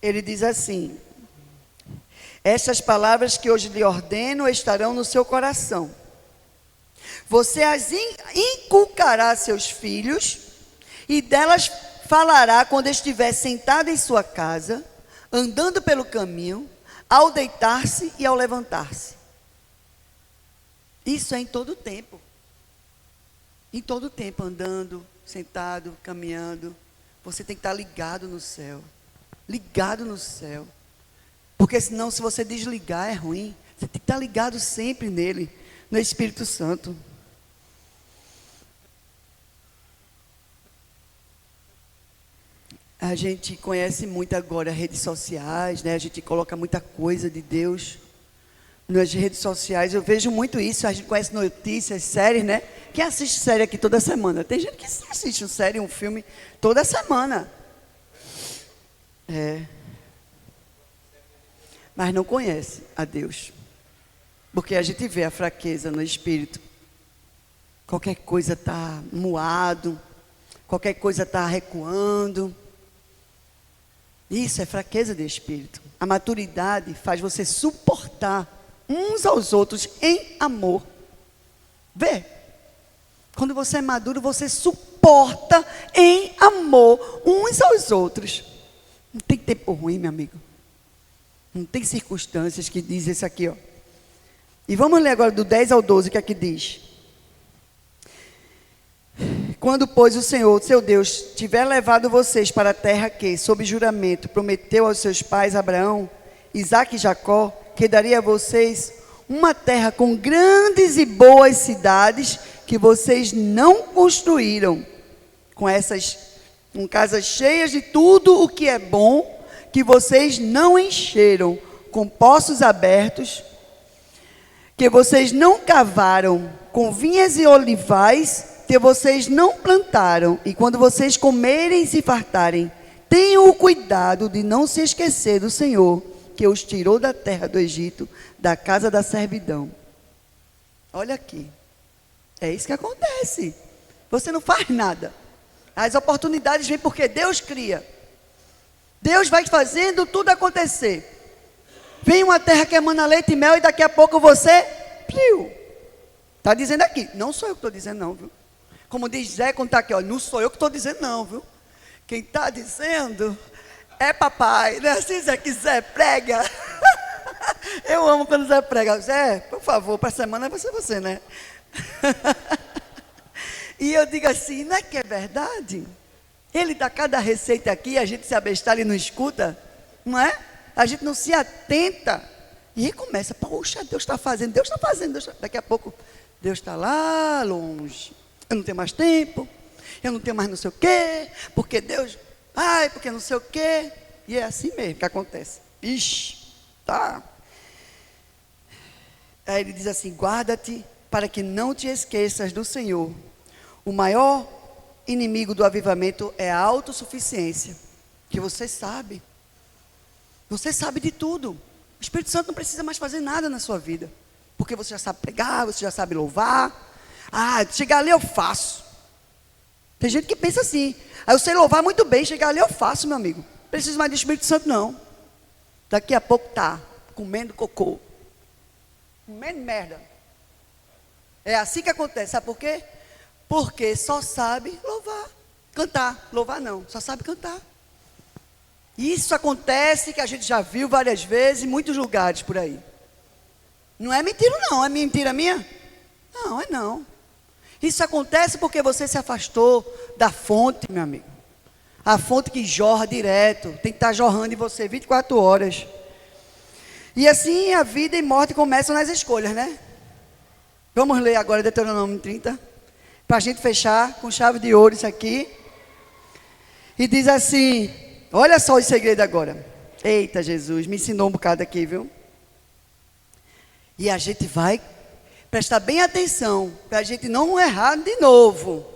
Speaker 6: Ele diz assim, estas palavras que hoje lhe ordeno estarão no seu coração. Você as inculcará a seus filhos, e delas falará quando estiver sentado em sua casa, andando pelo caminho, ao deitar-se e ao levantar-se. Isso é em todo o tempo. Em todo o tempo, andando, sentado, caminhando. Você tem que estar ligado no céu. Ligado no céu. Porque senão, se você desligar, é ruim. Você tem que estar ligado sempre nele, no Espírito Santo. A gente conhece muito agora redes sociais, né? A gente coloca muita coisa de Deus nas redes sociais. Eu vejo muito isso. A gente conhece notícias, séries, né? Quem assiste série aqui toda semana? Tem gente que assiste uma série, um filme toda semana. Mas não conhece a Deus. Porque a gente vê a fraqueza no espírito. Qualquer coisa está moado, qualquer coisa está recuando. Isso é fraqueza de espírito. A maturidade faz você suportar uns aos outros em amor. Vê? Quando você é maduro, você suporta em amor uns aos outros. Não tem tempo ruim, meu amigo. Não tem circunstâncias que diz isso aqui, ó. E vamos ler agora do 10 ao 12, que aqui diz. Quando, pois, o Senhor, seu Deus, tiver levado vocês para a terra que, sob juramento, prometeu aos seus pais Abraão, Isaque e Jacó, que daria a vocês uma terra com grandes e boas cidades que vocês não construíram, com casas cheias de tudo o que é bom, que vocês não encheram, com poços abertos, que vocês não cavaram, com vinhas e olivais, que vocês não plantaram, e quando vocês comerem e se fartarem, tenham o cuidado de não se esquecer do Senhor, que os tirou da terra do Egito, da casa da servidão. Olha aqui, é isso que acontece. Você não faz nada. As oportunidades vêm porque Deus cria. Deus vai fazendo tudo acontecer. Vem uma terra que emana leite e mel e daqui a pouco você... Está dizendo aqui, não sou eu que estou dizendo não, viu? Como diz Zé quando está aqui, ó, não sou eu que estou dizendo não, viu? Quem está dizendo é papai, né? Se Zé quiser, prega. Eu amo quando Zé prega. Zé, por favor, para a semana vai ser você, né? E eu digo assim, não é que é verdade? Ele dá cada receita aqui, a gente se abestalha e não escuta, não é? A gente não se atenta. E aí começa, poxa, Deus está fazendo, daqui a pouco, Deus está lá longe. Eu não tenho mais tempo, eu não tenho mais não sei o quê, porque Deus, porque não sei o quê. E é assim mesmo que acontece. Ixi, tá. Aí ele diz assim, guarda-te para que não te esqueças do Senhor. O maior inimigo do avivamento é a autossuficiência, que você sabe. Você sabe de tudo. O Espírito Santo não precisa mais fazer nada na sua vida, porque você já sabe pregar, você já sabe louvar. Chegar ali eu faço. Tem gente que pensa assim, eu sei louvar muito bem, chegar ali eu faço, meu amigo. Não preciso mais do Espírito Santo, não. Daqui a pouco tá comendo cocô, comendo merda. É assim que acontece, sabe por quê? Porque só sabe louvar, cantar. Louvar não, só sabe cantar. Isso acontece, que a gente já viu várias vezes, em muitos lugares por aí. Não é mentira não, é mentira minha? Não, é não. Isso acontece porque você se afastou da fonte, meu amigo. A fonte que jorra direto, tem que estar jorrando em você 24 horas. E assim a vida e morte começam nas escolhas, né? Vamos ler agora Deuteronômio 30, para a gente fechar com chave de ouro isso aqui. E diz assim, olha só o segredo agora. Eita Jesus, me ensinou um bocado aqui, viu? E a gente vai prestar bem atenção, para a gente não errar de novo,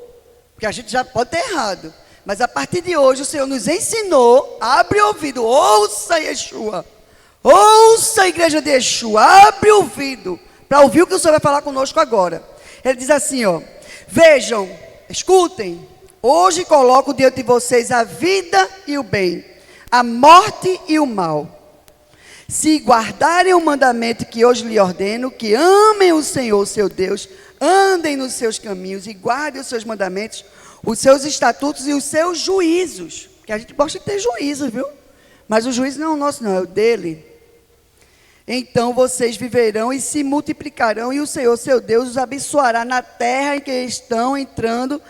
Speaker 6: porque a gente já pode ter errado, mas a partir de hoje o Senhor nos ensinou, abre o ouvido, ouça Yeshua, ouça a igreja de Yeshua, abre o ouvido, para ouvir o que o Senhor vai falar conosco agora. Ele diz assim, ó, vejam, escutem, hoje coloco diante de vocês a vida e o bem, a morte e o mal. Se guardarem o mandamento que hoje lhe ordeno, que amem o Senhor, seu Deus, andem nos seus caminhos e guardem os seus mandamentos, os seus estatutos e os seus juízos. Porque a gente gosta de ter juízo, viu? Mas o juízo não é o nosso, não, é o dele. Então vocês viverão e se multiplicarão, e o Senhor, seu Deus, os abençoará na terra em que estão entrando,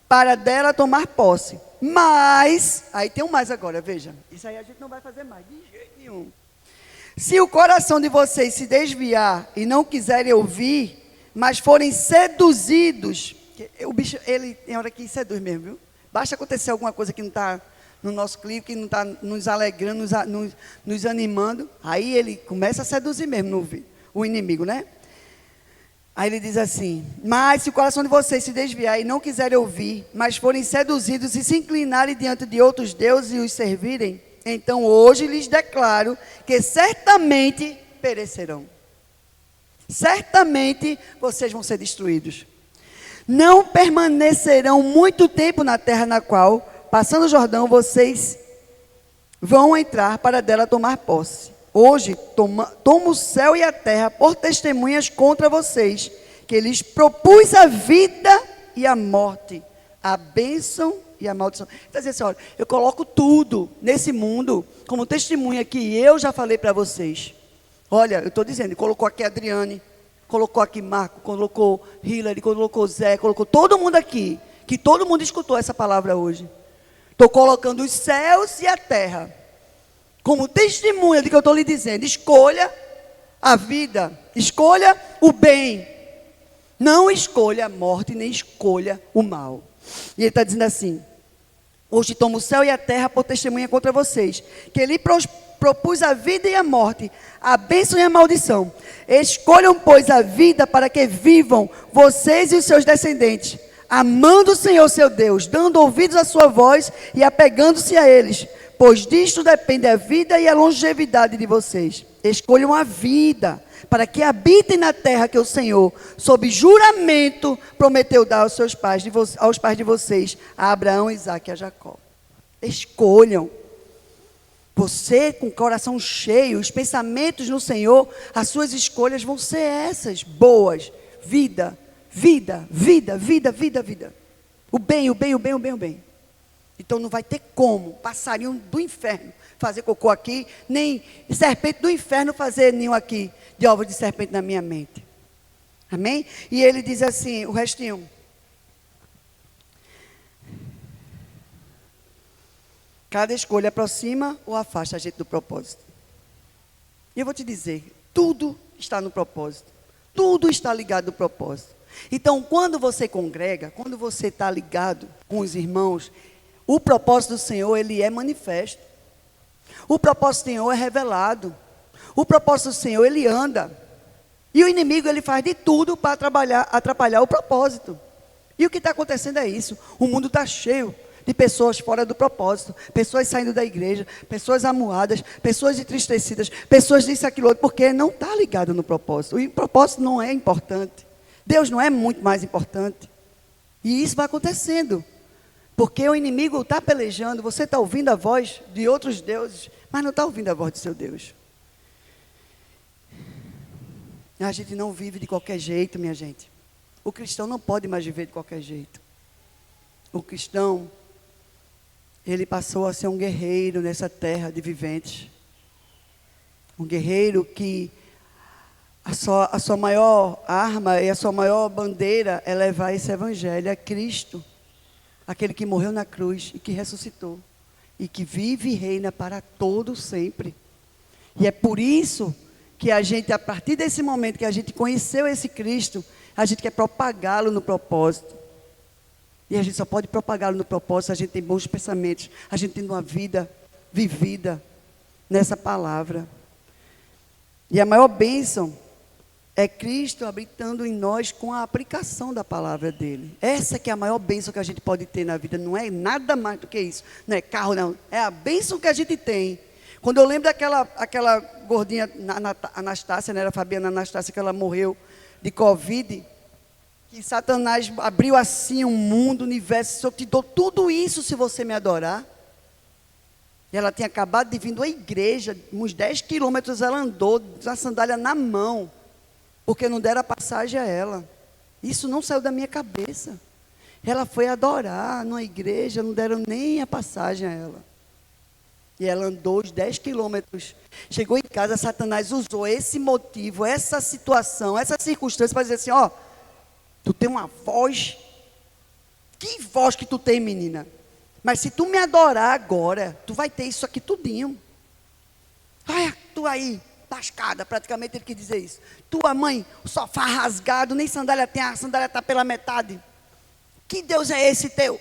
Speaker 6: para dela tomar posse. Mas, aí tem um mais agora, veja. Isso aí a gente não vai fazer mais, de jeito nenhum. Se o coração de vocês se desviar e não quiserem ouvir, mas forem seduzidos, o bicho, ele tem hora que seduz mesmo, viu? Basta acontecer alguma coisa que não está no nosso clipe, que não está nos alegrando, nos animando, aí ele começa a seduzir mesmo o inimigo, né? Aí ele diz assim: mas se o coração de vocês se desviar e não quiserem ouvir, mas forem seduzidos e se inclinarem diante de outros deuses e os servirem, então hoje lhes declaro que certamente perecerão. Certamente vocês vão ser destruídos. Não permanecerão muito tempo na terra na qual, passando o Jordão, vocês vão entrar para dela tomar posse. Hoje, tomo o céu e a terra por testemunhas contra vocês, que lhes propus a vida e a morte, a bênção e a maldição. Então, assim, olha, eu coloco tudo nesse mundo como testemunha que eu já falei para vocês. Olha, eu estou dizendo, colocou aqui a Adriane, colocou aqui Marco, colocou Hillary, colocou Zé, colocou todo mundo aqui, que todo mundo escutou essa palavra hoje. Estou colocando os céus e a terra como testemunha de que eu estou lhe dizendo. Escolha a vida, escolha o bem, não escolha a morte, nem escolha o mal. E ele está dizendo assim: hoje tomo o céu e a terra por testemunha contra vocês, que ele propus a vida e a morte, a bênção e a maldição. Escolham, pois, a vida para que vivam vocês e os seus descendentes, amando o Senhor seu Deus, dando ouvidos à sua voz e apegando-se a eles, pois disto depende a vida e a longevidade de vocês. Escolham a vida, para que habitem na terra que o Senhor, sob juramento, prometeu dar aos seus pais, aos pais de vocês, a Abraão, Isaque e a Jacó. Escolham. Você, com o coração cheio, os pensamentos no Senhor, as suas escolhas vão ser essas, boas. Vida, vida, vida, vida, vida, vida. O bem, o bem, o bem, o bem, o bem. Então não vai ter como passarinho do inferno fazer cocô aqui, nem serpente do inferno fazer ninho aqui de ovos de serpente na minha mente. Amém? E ele diz assim, o restinho. Cada escolha aproxima ou afasta a gente do propósito. E eu vou te dizer, tudo está no propósito. Tudo está ligado ao propósito. Então, quando você congrega, quando você está ligado com os irmãos, o propósito do Senhor, ele é manifesto. O propósito do Senhor é revelado. O propósito do Senhor, ele anda. E o inimigo, ele faz de tudo para atrapalhar o propósito. E o que está acontecendo é isso. O mundo está cheio de pessoas fora do propósito. Pessoas saindo da igreja, pessoas amuadas, pessoas entristecidas, pessoas disso, aquilo outro, porque não está ligado no propósito. O propósito não é importante. Deus não é muito mais importante. E isso vai acontecendo. Porque o inimigo está pelejando, você está ouvindo a voz de outros deuses, mas não está ouvindo a voz do seu Deus. A gente não vive de qualquer jeito, minha gente. O cristão não pode mais viver de qualquer jeito. O cristão, ele passou a ser um guerreiro nessa terra de viventes. Um guerreiro que a sua maior arma e a sua maior bandeira é levar esse evangelho a Cristo. Aquele que morreu na cruz e que ressuscitou. E que vive e reina para todo sempre. E é por isso que a gente, a partir desse momento que a gente conheceu esse Cristo, a gente quer propagá-lo no propósito. E a gente só pode propagá-lo no propósito se a gente tem bons pensamentos, a gente tem uma vida vivida nessa palavra. E a maior bênção é Cristo habitando em nós com a aplicação da palavra dele. Essa que é a maior bênção que a gente pode ter na vida. Não é nada mais do que isso. Não é carro, não. É a bênção que a gente tem. Quando eu lembro daquela gordinha, Anastácia, né? Era a Fabiana Anastácia, que ela morreu de Covid. Que Satanás abriu assim um mundo, um universo. Eu te dou tudo isso se você me adorar. E ela tinha acabado de vir da igreja. Uns 10 quilômetros ela andou, com a sandália na mão. Porque não deram a passagem a ela. Isso não saiu da minha cabeça. Ela foi adorar numa igreja, não deram nem a passagem a ela. E ela andou os 10 quilômetros. Chegou em casa, Satanás usou esse motivo, essa situação, essa circunstância para dizer assim, ó, tu tem uma voz. Que voz que tu tem, menina? Mas se tu me adorar agora, tu vai ter isso aqui tudinho. Ai, tu aí. lascada, praticamente ele quis dizer isso. Tua mãe, o sofá rasgado, nem sandália tem, a sandália está pela metade. Que Deus é esse teu?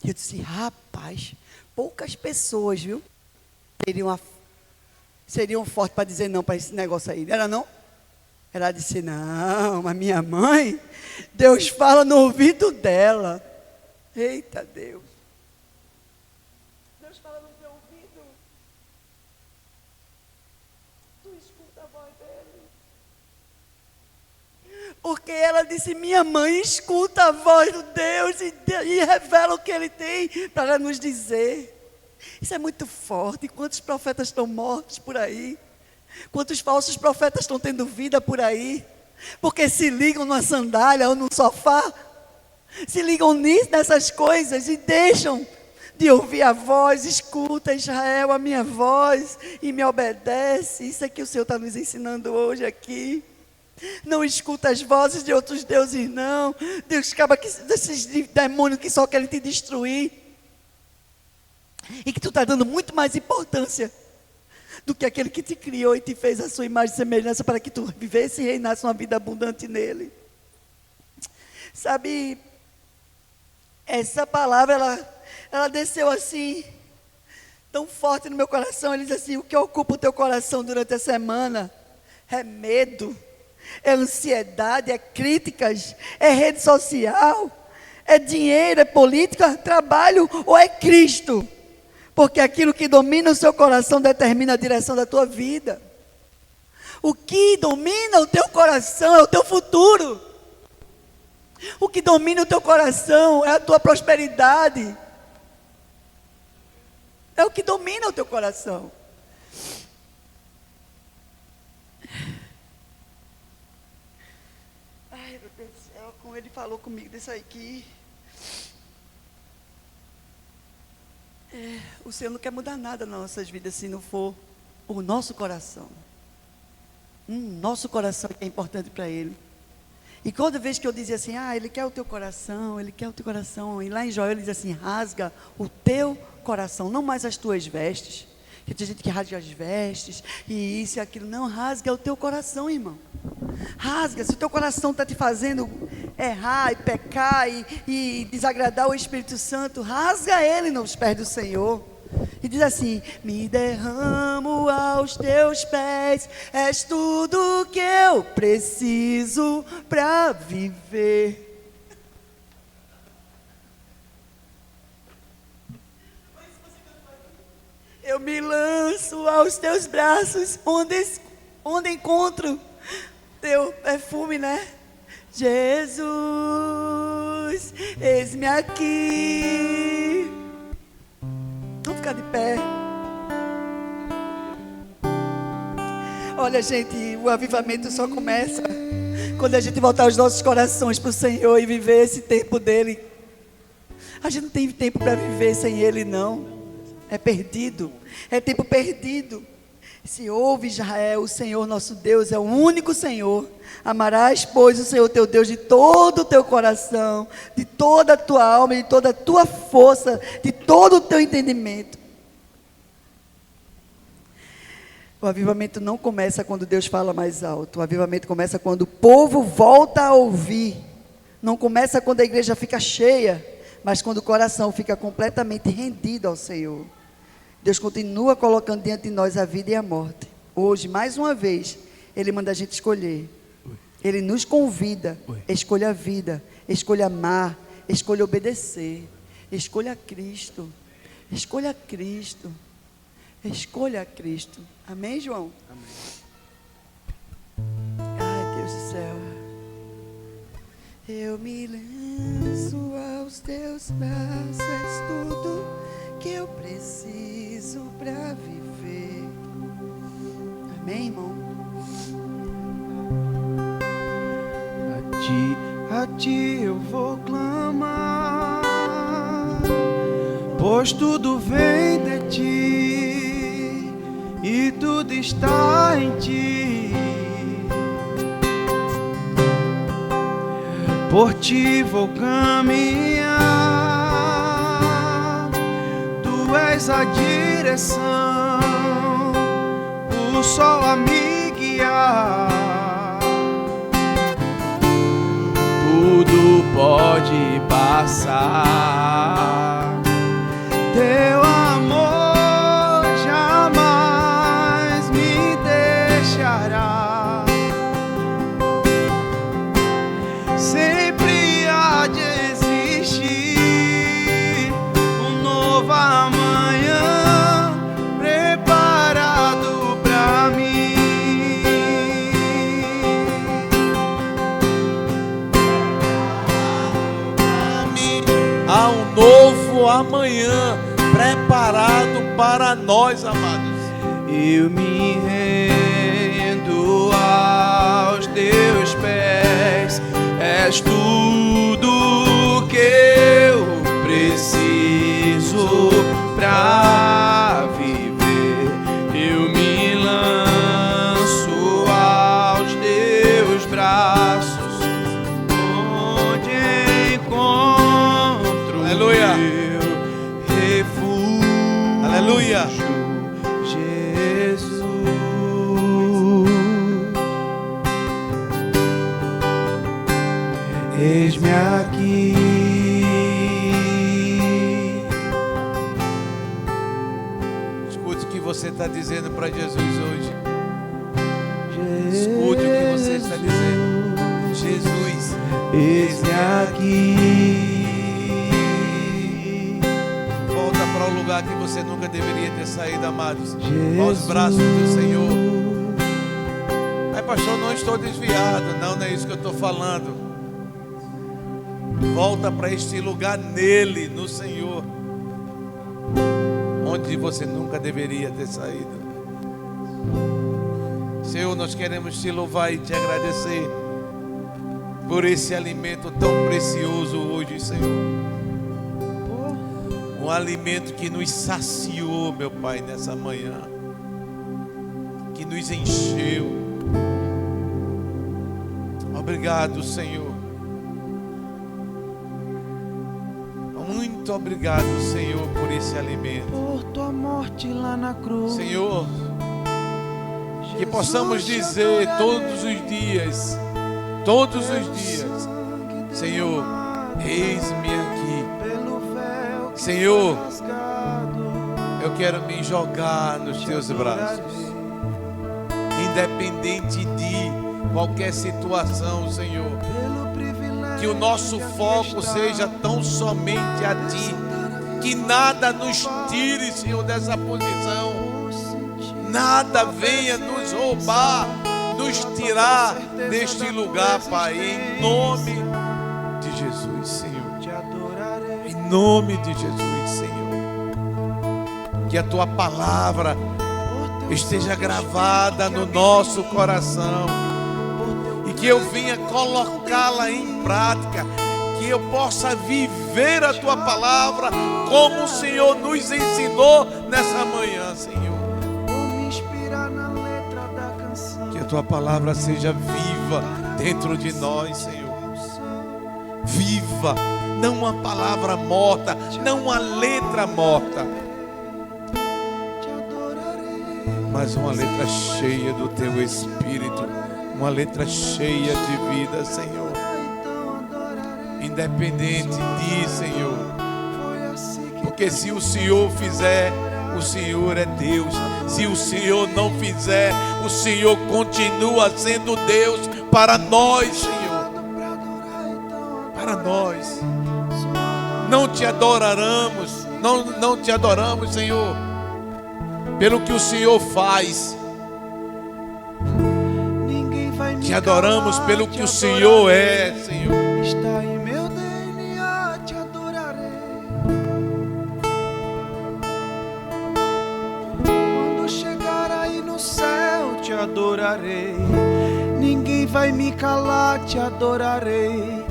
Speaker 6: E eu disse, rapaz, poucas pessoas, viu, seriam fortes para dizer não para esse negócio aí, não era não? Ela disse, não, mas minha mãe, Deus fala no ouvido dela. Eita Deus. Deus fala no teu ouvido. Tu escuta a voz dele. Porque ela disse, minha mãe escuta a voz do Deus e revela o que ele tem para nos dizer. Isso é muito forte. Quantos profetas estão mortos por aí? Quantos falsos profetas estão tendo vida por aí? Porque se ligam numa sandália ou num sofá, se ligam nessas coisas e deixam de ouvir a voz. Escuta, Israel, a minha voz e me obedece. Isso é que o Senhor está nos ensinando hoje aqui. Não escuta as vozes de outros deuses, não. Deus acaba desses demônios que só querem te destruir. E que tu está dando muito mais importância do que aquele que te criou e te fez a sua imagem e semelhança para que tu vivesse e reinasse uma vida abundante nele. Sabe, essa palavra, ela desceu assim, tão forte no meu coração. Ele diz assim, o que ocupa o teu coração durante a semana é medo, é ansiedade, é críticas, é rede social, é dinheiro, é política, trabalho ou é Cristo? Porque aquilo que domina o seu coração determina a direção da tua vida. O que domina o teu coração é o teu futuro. O que domina o teu coração é a tua prosperidade. É o que domina o teu coração. Ai, meu Deus do céu, como ele falou comigo disso aí que... o Senhor não quer mudar nada nas nossas vidas se não for o nosso coração. Nosso coração é importante para Ele. E toda vez que eu dizia assim, Ele quer o teu coração, Ele quer o teu coração. E lá em Joel ele diz assim, rasga o teu coração, não mais as tuas vestes. Que tem gente que rasga as vestes, e isso e aquilo. Não, rasga o teu coração, irmão. Rasga, se o teu coração está te fazendo errar e pecar e desagradar o Espírito Santo, rasga ele nos pés do Senhor. E diz assim, me derramo aos teus pés, és tudo que eu preciso para viver. Eu me lanço aos teus braços, onde encontro teu perfume, né? Jesus, eis-me aqui. Vamos ficar de pé. Olha, gente, o avivamento só começa quando a gente voltar os nossos corações para o Senhor e viver esse tempo dele. A gente não tem tempo para viver sem Ele, não. É perdido, é tempo perdido. Se ouve, Israel, o Senhor nosso Deus é o único Senhor. Amarás, pois, o Senhor teu Deus de todo o teu coração, de toda a tua alma, de toda a tua força, de todo o teu entendimento. O avivamento não começa quando Deus fala mais alto. O avivamento começa quando o povo volta a ouvir. Não começa quando a igreja fica cheia, mas quando o coração fica completamente rendido ao Senhor. Deus continua colocando diante de nós a vida e a morte. Hoje, mais uma vez, Ele manda a gente escolher. Ele nos convida. Escolha a vida, escolha amar, escolha obedecer. Escolha Cristo. Escolha Cristo. Escolha Cristo. Amém, João?
Speaker 1: Amém.
Speaker 6: Ai, Deus do céu. Eu me lanço aos teus braços, és tudo que eu preciso para viver. Amém, irmão?
Speaker 1: A ti eu vou clamar, pois tudo vem de ti e tudo está em ti. Por ti vou caminhar, tu és a direção, sol a me guiar. Tudo pode passar, teu amor jamais me deixará. Sempre há de existir um novo amanhã preparado pra mim.
Speaker 2: Há um novo amanhã preparado para nós, amados.
Speaker 1: Eu me rendo aos teus pés, és tudo que eu preciso pra viver. Eu me lanço aos teus braços, onde encontro
Speaker 2: Aleluia.
Speaker 1: meu refúgio.
Speaker 2: Aleluia.
Speaker 1: Jesus, eis-me aqui.
Speaker 2: Escute o que você está dizendo para Jesus hoje. Escute o que você está dizendo. Jesus,
Speaker 1: Eis-me aqui.
Speaker 2: volta para o lugar que você nunca deveria ter saído, amados. Aos braços do Senhor. Mas pastor, não estou desviado. Não é isso que eu estou falando. Volta para este lugar nele, no Senhor, onde você nunca deveria ter saído. Senhor, nós queremos te louvar e te agradecer por esse alimento tão precioso hoje, Senhor. Um alimento que nos saciou, meu Pai, nessa manhã, que nos encheu. Obrigado, Senhor. Muito obrigado, Senhor, por esse alimento.
Speaker 1: Por tua morte lá na cruz,
Speaker 2: Senhor, que possamos dizer todos os dias, Senhor, eis-me aqui. Senhor, eu quero me jogar nos teus braços, independente de qualquer situação, Senhor. Que o nosso foco seja tão somente a Ti, que nada nos tire, Senhor, dessa posição, nada venha nos roubar, nos tirar deste lugar, Pai, em nome de Jesus, Senhor. Em nome de Jesus, Senhor. Que a Tua palavra esteja gravada no nosso coração e que eu venha colocá-la em prática, que eu possa viver a Tua palavra como o Senhor nos ensinou nessa manhã, Senhor. Que a Tua palavra seja viva dentro de nós, Senhor. Viva, não uma palavra morta, não uma letra morta, mas uma letra cheia do Teu Espírito, uma letra cheia de vida, Senhor. Independente de, Senhor, porque se o Senhor fizer, o Senhor é Deus. Se o Senhor não fizer, o Senhor continua sendo Deus para nós, Senhor. Para nós. Não te adoramos, não te adoramos, Senhor, pelo que o Senhor faz. Te adoramos pelo que o Senhor é, Senhor.
Speaker 1: está em meu DNA, te adorarei. Quando chegar aí no céu, te adorarei. Ninguém vai me calar, te adorarei.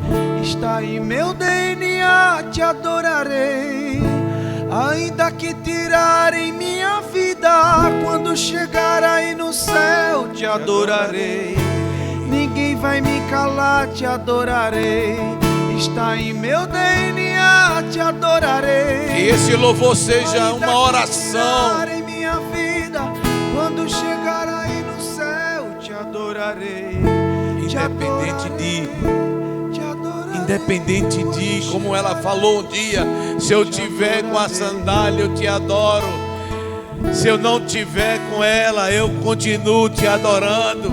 Speaker 1: Está em meu DNA, te adorarei. Ainda que tirarem minha vida, quando chegar aí no céu, te adorarei. Ninguém vai me calar, te adorarei. Está em meu DNA, te adorarei.
Speaker 2: Que esse louvor seja uma oração.
Speaker 1: Ainda que tirarem minha vida, quando chegar aí adorarei.
Speaker 2: Independente de como ela falou um dia, se eu tiver com a sandália eu te adoro, se eu não tiver com ela eu continuo te adorando,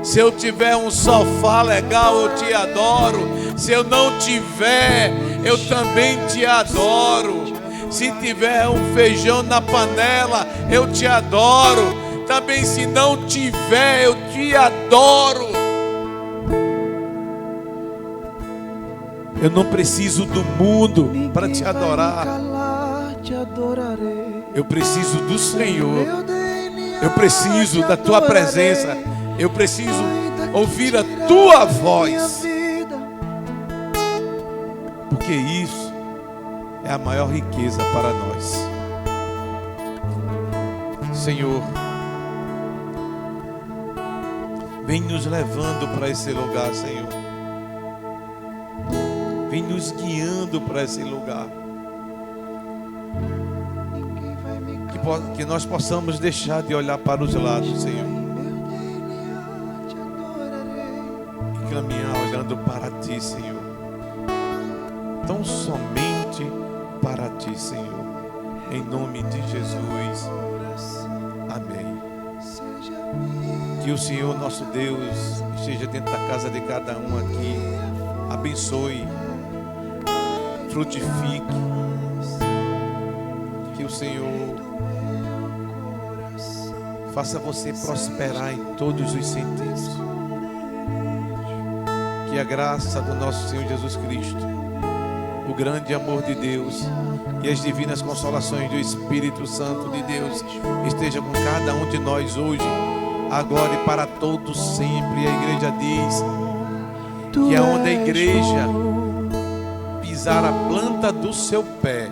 Speaker 2: se eu tiver um sofá legal eu te adoro, se eu não tiver eu também te adoro, se tiver um feijão na panela eu te adoro, também se não tiver eu te adoro. Eu não preciso do mundo para te adorar. Eu preciso do Senhor. Eu preciso da tua presença. Eu preciso ouvir a tua voz. Porque isso é a maior riqueza para nós. Senhor, vem nos levando para esse lugar, Senhor. Vem nos guiando para esse lugar. Que nós possamos deixar de olhar para os lados, Senhor. E caminhar olhando para Ti, Senhor. Tão somente para Ti, Senhor. Em nome de Jesus. Amém. Que o Senhor, nosso Deus, esteja dentro da casa de cada um aqui. Abençoe. Frutifique, que o Senhor faça você prosperar em todos os sentidos, que a graça do nosso Senhor Jesus Cristo, o grande amor de Deus e as divinas consolações do Espírito Santo de Deus esteja com cada um de nós hoje, agora e para todos sempre. A igreja diz que aonde a igreja pisar a planta do seu pé,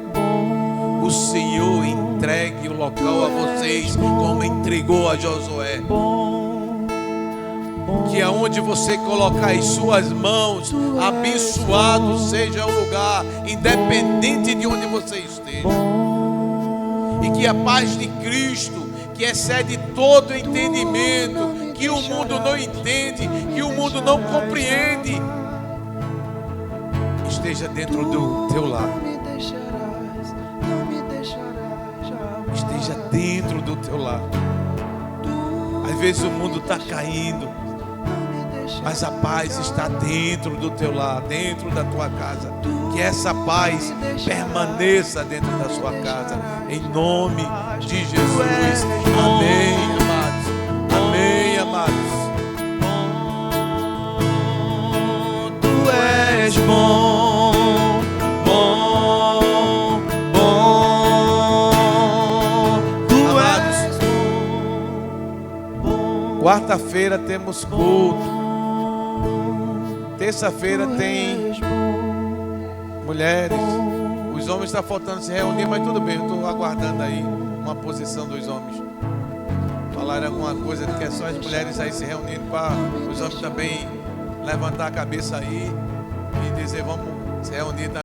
Speaker 2: o Senhor entregue o local a vocês, como entregou a Josué. Que aonde você colocar as suas mãos, abençoado seja o lugar, independente de onde você esteja. E que a paz de Cristo, que excede todo entendimento, que o mundo não entende, que o mundo não compreende, esteja dentro do teu lar. Esteja dentro do teu lar. Às vezes o mundo está caindo, mas a paz está dentro do teu lar, dentro da tua casa. Que essa paz permaneça dentro da sua casa, em nome de Jesus. Amém, amados. Amém, amados.
Speaker 1: Tu és bom, bom, bom. Tu és bom.
Speaker 2: Quarta-feira temos culto. Terça-feira tem mulheres. Os homens estão faltando se reunir, mas tudo bem, eu estou aguardando aí uma posição dos homens. Falaram alguma coisa de que é só as mulheres aí se reunindo para os homens também levantar a cabeça aí e dizer vamos se reunir também.